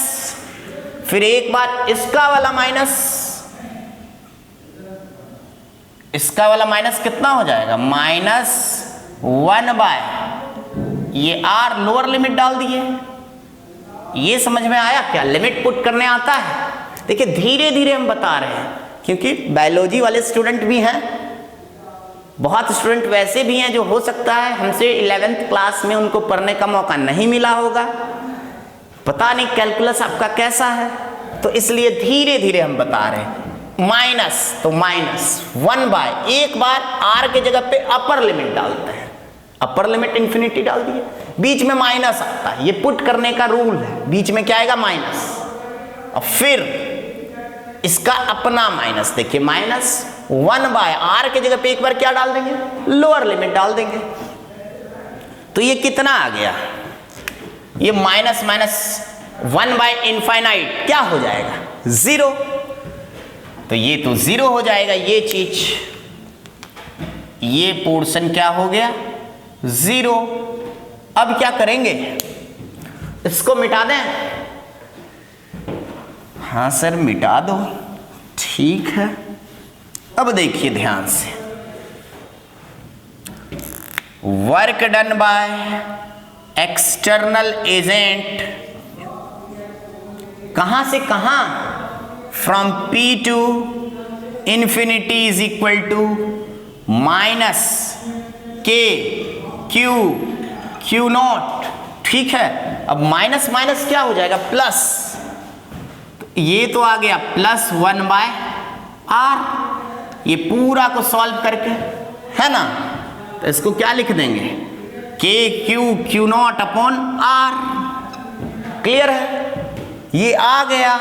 फिर एक बार इसका वाला माइनस, इसका वाला माइनस कितना हो जाएगा, -1/, ये r लोअर लिमिट डाल दिए। ये समझ में आया क्या, लिमिट पुट करने आता है। देखिए धीरे धीरे हम बता रहे हैं, क्योंकि बायोलॉजी वाले स्टूडेंट भी हैं, बहुत स्टूडेंट वैसे भी हैं जो हो सकता है हमसे 11th क्लास में उनको पढ़ने का मौका नहीं मिला होगा, पता नहीं कैलकुलस आपका कैसा है, तो इसलिए धीरे धीरे हम बता रहे हैं। माइनस, तो -1/, एक बार r के जगह पे अपर लिमिट डालते हैं, अपर लिमिट इंफिनिटी डाल दिए, बीच में माइनस आता है, ये पुट करने का रूल है, बीच में क्या आएगा, माइनस, और फिर इसका अपना माइनस, देखिए -1/r के जगह पे एक बार क्या डाल देंगे, लोअर लिमिट डाल देंगे। तो ये कितना आ गया, ये -1/∞ क्या हो जाएगा, 0। तो ये तो 0 हो जाएगा, ये चीज, ये पोर्शन क्या हो गया 0। अब क्या करेंगे, इसको मिटा दें? हाँ सर मिटा दो, ठीक है। अब देखिए ध्यान से, work done by external agent कहां से कहां, from P to infinity is equal to minus K Q not, ठीक है। अब माइनस माइनस क्या हो जाएगा प्लस, ये तो आ गया प्लस 1/r, ये पूरा को सॉल्व करके, है ना। तो इसको क्या लिख देंगे, के Q not upon r, clear है। ये आ गया,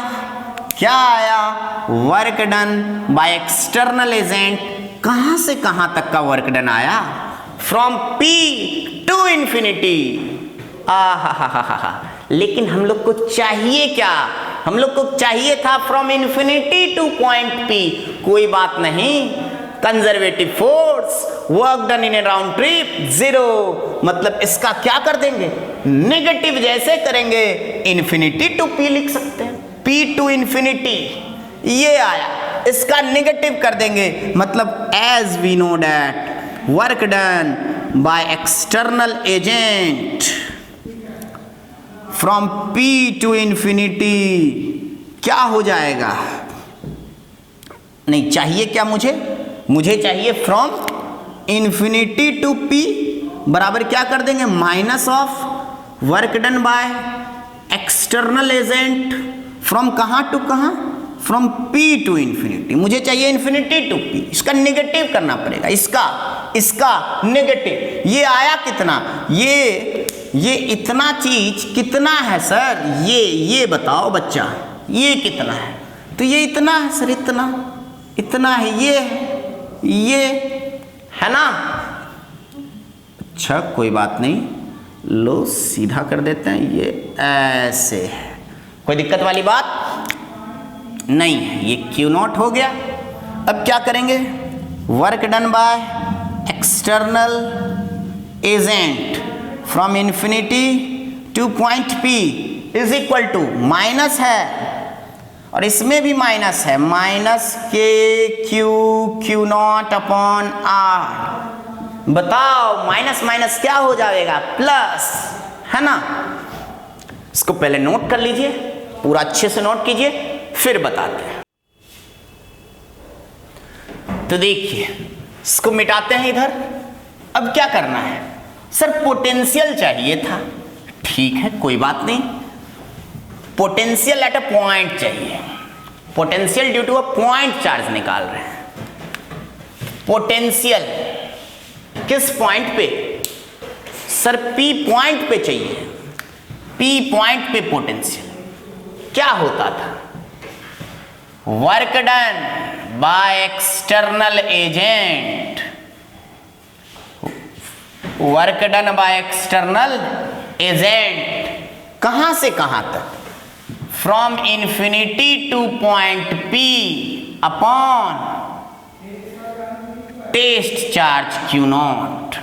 क्या आया, work done by external agent, कहां से कहां तक का वर्क डन आया, फ्रॉम P टू इंफिनिटी। आहा, लेकिन हम लोग को चाहिए क्या, हम लोग को चाहिए था from infinity to point P। कोई बात नहीं, conservative force, work done in A round trip 0, मतलब इसका क्या कर देंगे, नेगेटिव जैसे करेंगे, इंफिनिटी टू P लिख सकते हैं, P टू इंफिनिटी, ये आया, इसका नेगेटिव कर देंगे, मतलब as we know that work done by external agent from P to infinity क्या हो जाएगा, नहीं चाहिए क्या मुझे चाहिए फ्रॉम इंफिनिटी टू P बराबर क्या कर देंगे, minus of work done by external agent from कहां टू कहां, फ्रॉम P टू इंफिनिटी। मुझे चाहिए इंफिनिटी टू P, इसका नेगेटिव करना पड़ेगा, इसका नेगेटिव। ये आया कितना, ये इतना चीज कितना है सर, ये बताओ बच्चा, ये कितना है, तो ये इतना है सर, इतना है, ये है ना। अच्छा कोई बात नहीं, लो सीधा कर देते हैं, ये ऐसे है, कोई दिक्कत वाली बात नहीं है, ये क्यू नॉट हो गया। अब क्या करेंगे, work done by external agent from infinity to point P is equal to, minus है और इसमें भी माइनस है, minus K Q not upon r। बताओ माइनस माइनस क्या हो जाएगा, प्लस, है ना। इसको पहले नोट कर लीजिए, पूरा अच्छे से नोट कीजिए, फिर बताते हैं। तो देखिए इसको मिटाते हैं इधर। अब क्या करना है सर, पोटेंशियल चाहिए था, ठीक है कोई बात नहीं, पोटेंशियल एट अ पॉइंट चाहिए, potential due to a point charge निकाल रहे हैं। पोटेंशियल किस पॉइंट पे सर, P पॉइंट पे चाहिए, P पॉइंट पे पोटेंशियल क्या होता था, work done by external agent, work done by external agent कहां से कहां तक, from infinity to point P upon test charge Q not,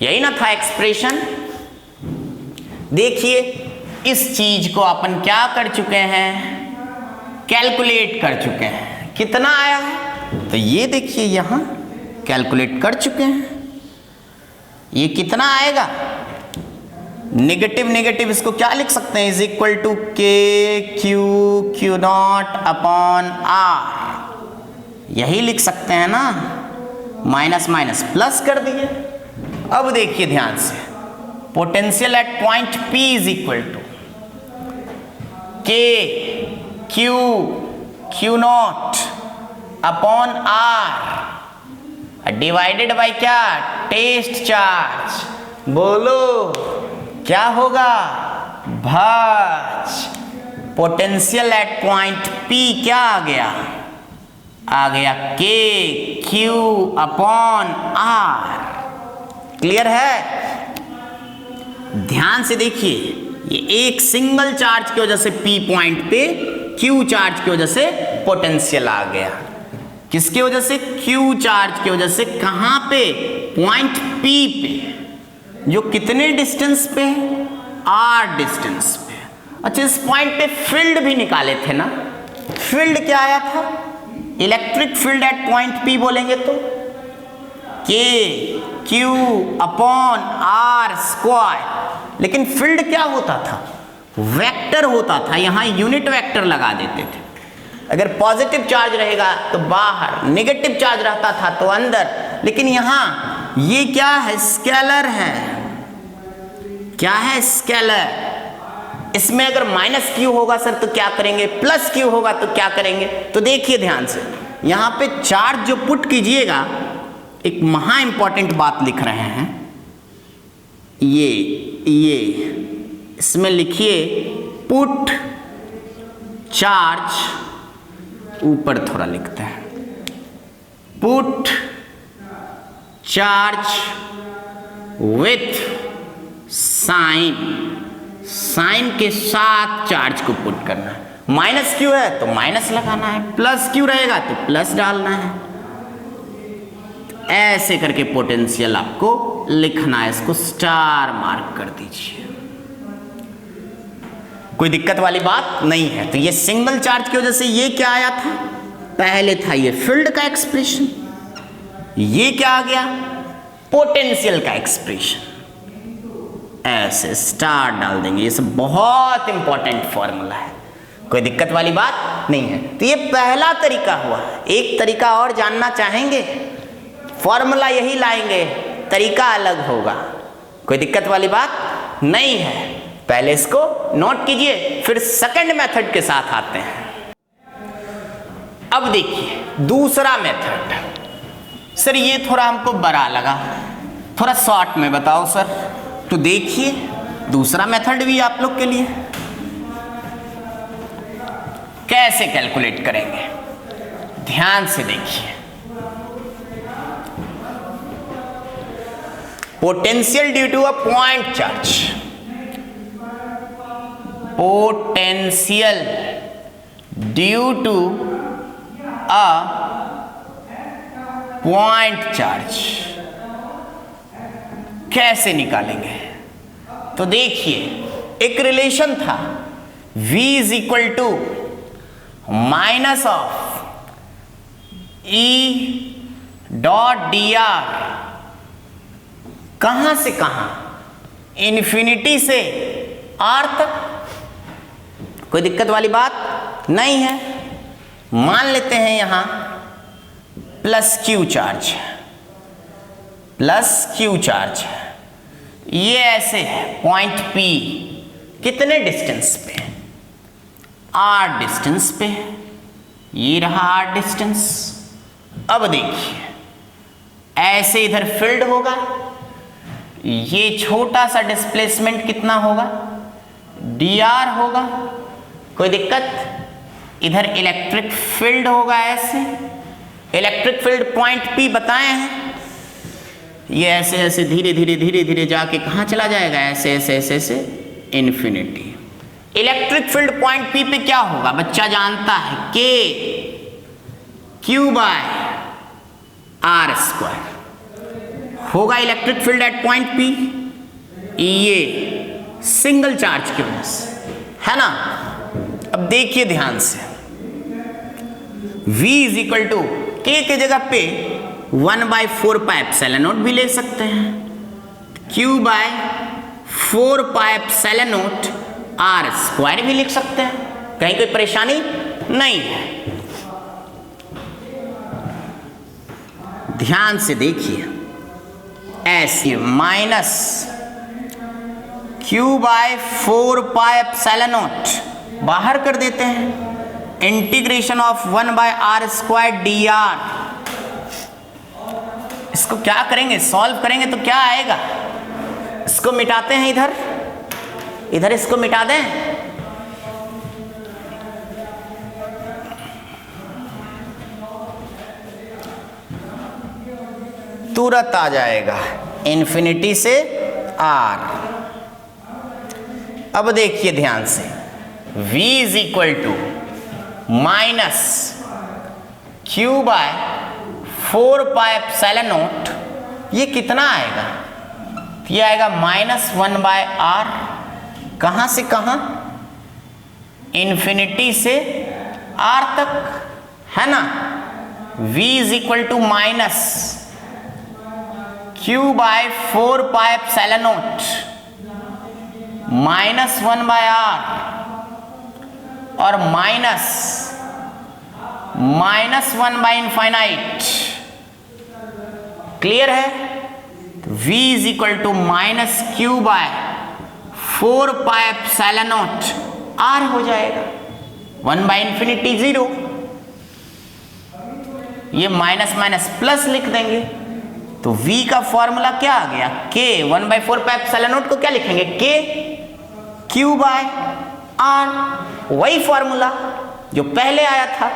यही ना था एक्सप्रेशन। देखिए इस चीज को अपन क्या कर चुके हैं, कैलकुलेट कर चुके हैं, कितना आया है, तो ये देखिए यहां कैलकुलेट कर चुके हैं, ये कितना आएगा, नेगेटिव इसको क्या लिख सकते हैं, is equal to K Q not upon r, यही लिख सकते हैं ना, माइनस माइनस प्लस कर दिए। अब देखिए ध्यान से, potential at point P is equal to K Q not upon r divided by क्या, टेस्ट चार्ज, बोलो क्या होगा, भाज पोटेंशियल एट पॉइंट P क्या आ गया के क्यू अपॉन r। क्लियर है, ध्यान से देखिए, ये एक सिंगल चार्ज की वजह से P पॉइंट पे, Q चार्ज की वजह से पोटेंशियल आ गया। किसके वजह से? क्यू चार्ज की वजह से। कहां पे? पॉइंट पी पे, जो कितने डिस्टेंस पे है? आर डिस्टेंस पे। अच्छा, इस पॉइंट पे फील्ड भी निकाले थे ना? फील्ड क्या आया था? Electric field at point P बोलेंगे तो के क्यू अपॉन आर स्क्वायर। लेकिन फील्ड क्या होता था? वेक्टर होता था। यहां यूनिट वेक्टर लगा देते थे। अगर पॉजिटिव चार्ज रहेगा तो बाहर, नेगेटिव चार्ज रहता था तो अंदर। लेकिन यहां ये क्या है? स्केलर है। क्या है? स्केलर। इसमें अगर माइनस क्यू होगा सर तो क्या करेंगे? प्लस क्यू होगा तो क्या करेंगे? तो देखिए ध्यान से, यहां पे चार्ज जो पुट कीजिएगा, एक महा इंपॉर्टेंट बात लिख रहे हैं। ये इसमें लिखिए पुट चार्ज, ऊपर थोड़ा लिखते हैं, put charge with sign. Sign के साथ चार्ज को पुट करना है। माइनस क्यू है तो माइनस लगाना है, प्लस क्यू रहेगा तो प्लस डालना है। ऐसे करके पोटेंशियल आपको लिखना है। इसको स्टार मार्क कर दीजिए। कोई दिक्कत वाली बात नहीं है। तो ये सिंगल चार्ज की वजह से ये क्या आया था? पहले था ये फील्ड का एक्सप्रेशन, ये क्या आ गया? पोटेंशियल का एक्सप्रेशन। ऐसे स्टार डाल देंगे। ये सब बहुत इंपॉर्टेंट फॉर्मूला है, कोई दिक्कत वाली बात नहीं है। तो ये पहला तरीका हुआ। एक तरीका और जानना चाहेंगे? फॉर्मूला यही लाएंगे, तरीका अलग होगा, कोई दिक्कत वाली बात नहीं है। पहले इसको नोट कीजिए, फिर सेकंड मेथड के साथ आते हैं। अब देखिए दूसरा मेथड। सर ये थोड़ा हमको बड़ा लगा, थोड़ा शॉर्ट में बताओ सर। तो देखिए दूसरा मेथड भी आप लोग के लिए कैसे कैलकुलेट करेंगे, ध्यान से देखिए। Potential due to a point charge, potential due to a point charge कैसे निकालेंगे? तो देखिए एक रिलेशन था, V is equal to minus of E dot d r. कहां से कहां? इन्फिनिटी से R तक। कोई दिक्कत वाली बात नहीं है। मान लेते हैं यहां plus Q charge, plus Q charge है। ये ऐसे है पॉइंट P, कितने डिस्टेंस पे? R डिस्टेंस पे। ये रहा R डिस्टेंस। अब देखिए ऐसे इधर फील्ड होगा, ये छोटा सा डिस्प्लेसमेंट कितना होगा? dr होगा। कोई दिक्कत? इधर इलेक्ट्रिक फील्ड होगा ऐसे। इलेक्ट्रिक फील्ड पॉइंट P बताए हैं। ये ऐसे ऐसे धीरे धीरे धीरे धीरे जाके कहां चला जाएगा? ऐसे ऐसे ऐसे ऐसे infinity. Electric field point P पे क्या होगा? बच्चा जानता है, K Q by R square होगा electric field at point P। ये सिंगल चार्ज की वजह से है ना। अब देखिए ध्यान से, V is equal to K के जगह पे 1/4 पाई एप्सिलॉन नॉट भी ले सकते हैं, Q by 4 pi epsilon not R square भी लिख सकते हैं। कहीं कोई परेशानी नहीं है। ध्यान से देखिए, ऐसे minus Q by 4 pi epsilon not बाहर कर देते हैं। Integration of 1/r square dr। इसको क्या करेंगे? सॉल्व करेंगे तो क्या आएगा? इसको मिटाते हैं, इधर इधर इसको मिटा दें। तुरंत आ जाएगा इन्फिनिटी से R। अब देखिए ध्यान से, V is equal to minus Q by 4 pi epsilon not, ये कितना आएगा? ये आएगा -1 बाय आर, कहां से कहां? इन्फिनिटी से आर तक, है ना। v is equal to minus Q by 4 pi epsilon not -1 by R और -1 बाय इनफाइनाइट। क्लियर है? तो v is equal to minus Q by 4 pi epsilon not R हो जाएगा, 1 बाय इन्फिनिटी 0। ये माइनस माइनस प्लस लिख देंगे, तो v का फॉर्मूला क्या आ गया? k 1 by 4 pi epsilon not को क्या लिखेंगे? k q बाय r, वही फॉर्मूला जो पहले आया था।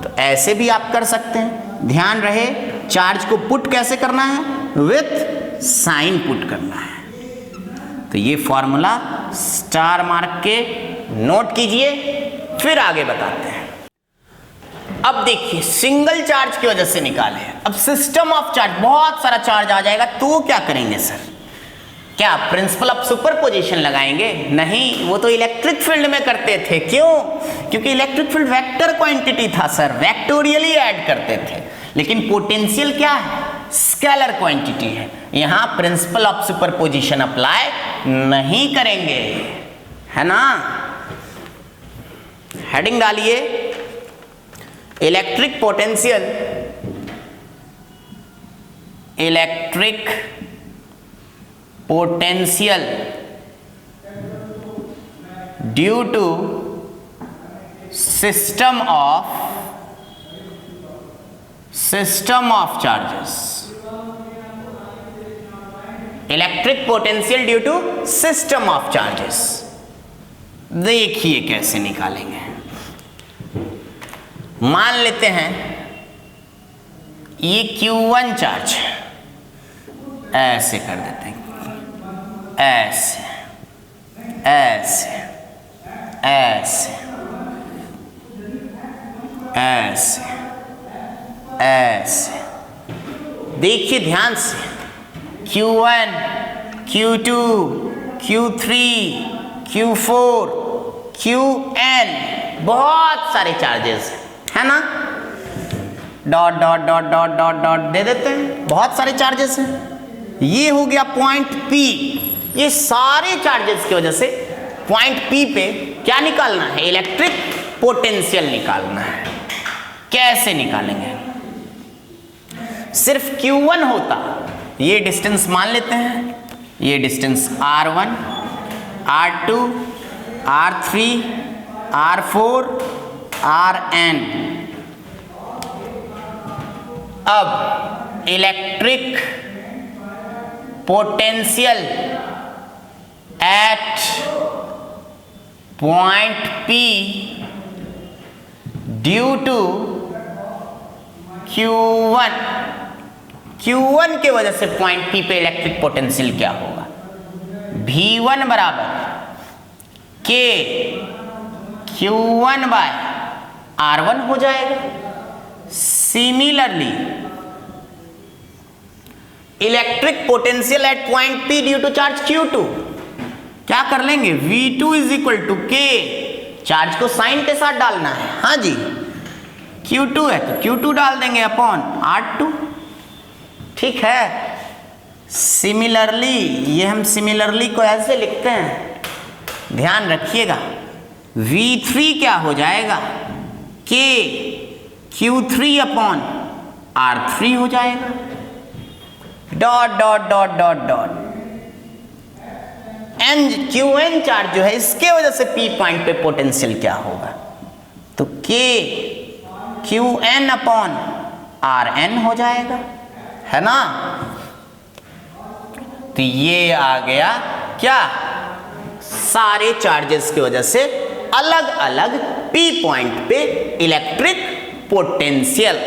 तो ऐसे भी आप कर सकते हैं। ध्यान रहे चार्ज को पुट कैसे करना है? विथ साइन पुट करना है। तो ये फॉर्मूला स्टार मार्क के नोट कीजिए, फिर आगे बताते हैं। अब देखिए सिंगल चार्ज की वजह से निकाले, अब सिस्टम ऑफ चार्ज, बहुत सारा चार्ज आ जाएगा तो क्या करेंगे सर? क्या प्रिंसिपल ऑफ सुपरपोजिशन लगाएंगे? नहीं, वो तो इलेक्ट्रिक फील्ड में करते थे। क्यों? क्योंकि इलेक्ट्रिक फील्ड वेक्टर क्वांटिटी था सर, वेक्टोरियली ऐड करते थे। लेकिन पोटेंशियल क्या है? स्केलर क्वांटिटी है। यहां प्रिंसिपल ऑफ सुपरपोजिशन अप्लाई नहीं करेंगे, है ना। हेडिंग डालिए, electric potential, electric potential due to system of charges. Electric potential due to system of charges. देखिए कैसे निकालेंगे। मान लेते हैं ये Q1 चार्ज, ऐसे कर देते हैं, ऐसे ऐसे ऐसे ऐसे ऐसे। देखिए ध्यान से, Q1, Q2, Q3, Q4, Qn, बहुत सारे चार्जेस है ना। Dot dot dot dot dot dot दे देते हैं, बहुत सारे चार्जेस हैं। ये हो गया पॉइंट P। ये सारे चार्जेस की वजह से पॉइंट P पे क्या निकालना है? इलेक्ट्रिक पोटेंशियल निकालना है। कैसे निकालेंगे? सिर्फ Q1 होता, ये डिस्टेंस मान लेते हैं, ये distance R1, R2, R3, R4, Rn। अब electric potential at point P due to Q1। Q1 के वजह से पॉइंट P पे इलेक्ट्रिक पोटेंशियल क्या होगा? V1 बराबर K Q1 बाय R1 हो जाएगा। Similarly electric potential at point P due to charge Q2 क्या कर लेंगे? V2 is equal to K, charge को साइन के साथ डालना है, हाँ जी। Q2 है तो Q2 डाल देंगे अपॉन R2, ठीक है। सिमिलरली, ये हम सिमिलरली को ऐसे लिखते हैं, ध्यान रखिएगा। V3 क्या हो जाएगा? K Q3 अपॉन R3 हो जाएगा। Dot dot dot dot dot n Qn charge जो है, इसके वजह से P पॉइंट पे पोटेंशियल क्या होगा? तो K Qn अपॉन Rn हो जाएगा, है ना। तो ये आ गया क्या? सारे चार्जेस की वजह से अलग अलग P पॉइंट पे इलेक्ट्रिक पोटेंशियल।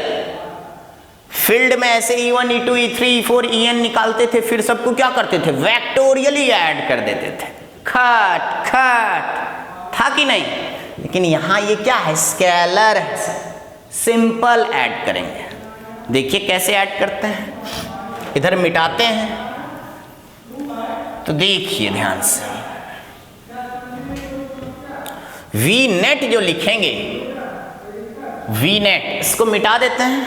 फील्ड में ऐसे E1, E2, E3, E4, En निकालते थे, फिर सबको क्या करते थे? वेक्टोरियली ऐड कर देते थे। खट खट था कि नहीं? लेकिन यहां ये क्या है, स्केलर है, सिंपल ऐड करेंगे। देखिए कैसे ऐड करते हैं, इधर मिटाते हैं तो देखिए ध्यान से, वी नेट जो लिखेंगे, वी नेट इसको मिटा देते हैं,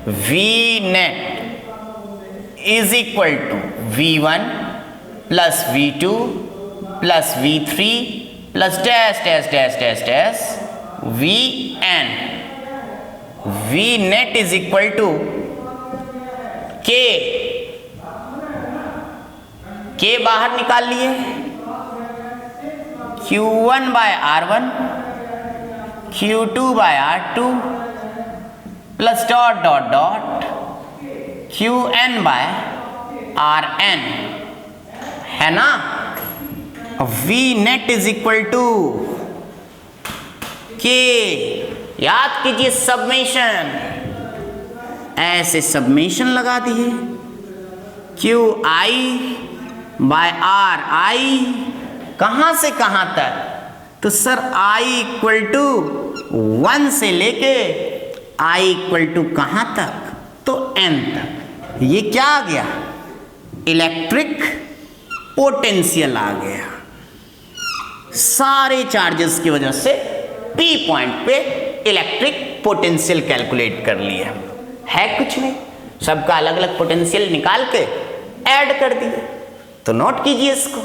V net is equal to V1 plus V2 plus V3 plus dash dash dash dash dash Vn। V net is equal to K बाहर निकाल लिए, Q1 by R1 Q2 by R2 plus dot dot dot Qn by Rn, है ना। V net is equal to K, याद कीजिए summation, ऐसे summation लगा दिए, QI बाय RI, कहां से कहां तक, तो सर I इक्वल टू 1 से लेके I इक्वल टू कहां तक, तो N तक। ये क्या आ गया, इलेक्ट्रिक पोटेंशियल आ गया। सारे चार्जेस की वजह से P पॉइंट पे इलेक्ट्रिक पोटेंशियल कैलकुलेट कर लिया है, कुछ नहीं, सबका अलग अलग पोटेंशियल निकाल के ऐड कर दिए। तो नोट कीजिए इसको,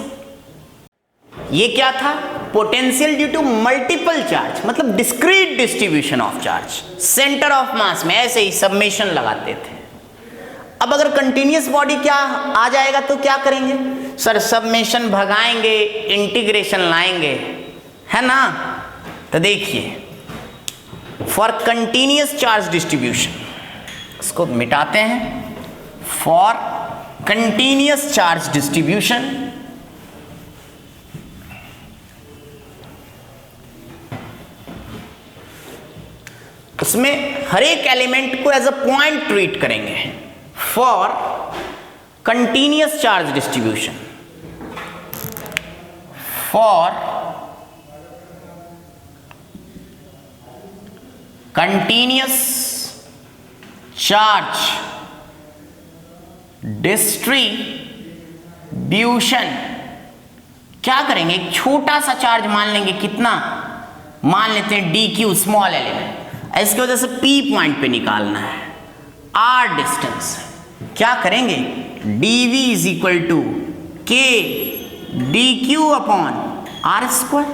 ये क्या था, potential due to multiple charge, मतलब discrete distribution of charge, centre of mass में ऐसे ही सबमेशन लगाते थे। अब अगर कंटिन्यूअस बॉडी क्या आ जाएगा तो क्या करेंगे, सर सबमेशन भगाएंगे, इंटीग्रेशन लाएंगे, है ना। तो देखिए फॉर कंटिन्यूअस चार्ज डिस्ट्रीब्यूशन, इसको मिटाते हैं, फॉर कंटिन्यूअस चार्ज डिस्ट्रीब्यूशन उसमें हर एक एलिमेंट को एज अ पॉइंट ट्रीट करेंगे। For continuous charge distribution, for continuous charge distribution क्या करेंगे, एक छोटा सा चार्ज मान लेंगे, कितना मान लेते हैं dq, स्मॉल एलिमेंट, इसकी वजह से P पॉइंट पे निकालना है, R डिस्टेंस, क्या करेंगे dv is equal to k dq upon R square.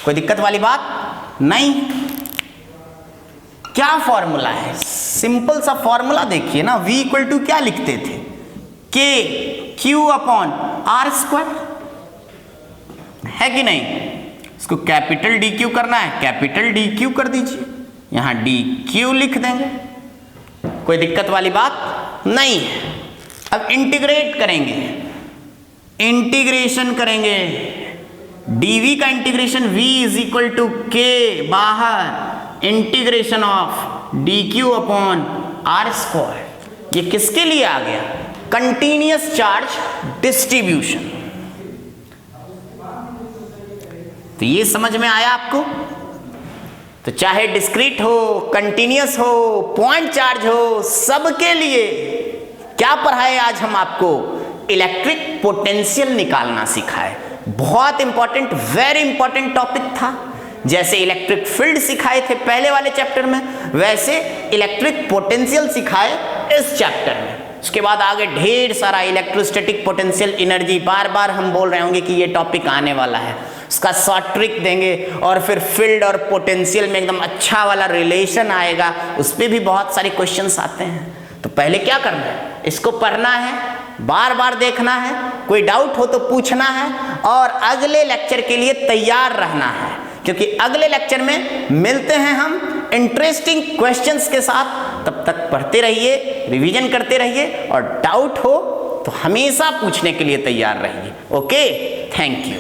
कोई दिक्कत वाली बात नहीं। क्या फॉर्मूला है, सिंपल सा फॉर्मूला देखिए ना, v इक्वल टू क्या लिखते थे, k q upon R square, है कि नहीं। इसको कैपिटल DQ करना है, कैपिटल DQ कर दीजिए, यहां DQ लिख देंगे, कोई दिक्कत वाली बात नहीं है। अब इंटीग्रेट करेंगे, इंटीग्रेशन करेंगे, dv का integration v is equal to k बाहर integration of dq upon R square. ये किसके लिए आ गया, कंटिन्यूअस चार्ज डिस्ट्रीब्यूशन। तो ये समझ में आया आपको। तो चाहे डिस्क्रीट हो, कंटिन्यूअस हो, पॉइंट चार्ज हो, सबके लिए क्या पढ़ाए आज हम आपको, इलेक्ट्रिक पोटेंशियल निकालना सिखाए। बहुत इंपॉर्टेंट, वेरी इंपॉर्टेंट टॉपिक था। जैसे इलेक्ट्रिक फील्ड सिखाए थे पहले वाले चैप्टर में, वैसे इलेक्ट्रिक पोटेंशियल सिखाए इस चैप्टर में। उसके बाद आगे ढेर सारा इलेक्ट्रोस्टैटिक पोटेंशियल एनर्जी, बार बार हम बोल रहे होंगे कि ये टॉपिक आने वाला है, उसका शॉर्ट ट्रिक देंगे, और फिर फील्ड और पोटेंशियल में एकदम अच्छा वाला रिलेशन आएगा, उस पर भी बहुत सारे क्वेश्चंस आते हैं। तो पहले क्या करना है, इसको पढ़ना है, बार बार देखना है, कोई डाउट हो तो पूछना है, और अगले लेक्चर के लिए तैयार रहना है, क्योंकि अगले लेक्चर में मिलते हैं हम इंटरेस्टिंग क्वेश्चंस के साथ। तब तक पढ़ते रहिए, रिवीजन करते रहिए, और डाउट हो तो हमेशा पूछने के लिए तैयार रहिए। Okay, thank you.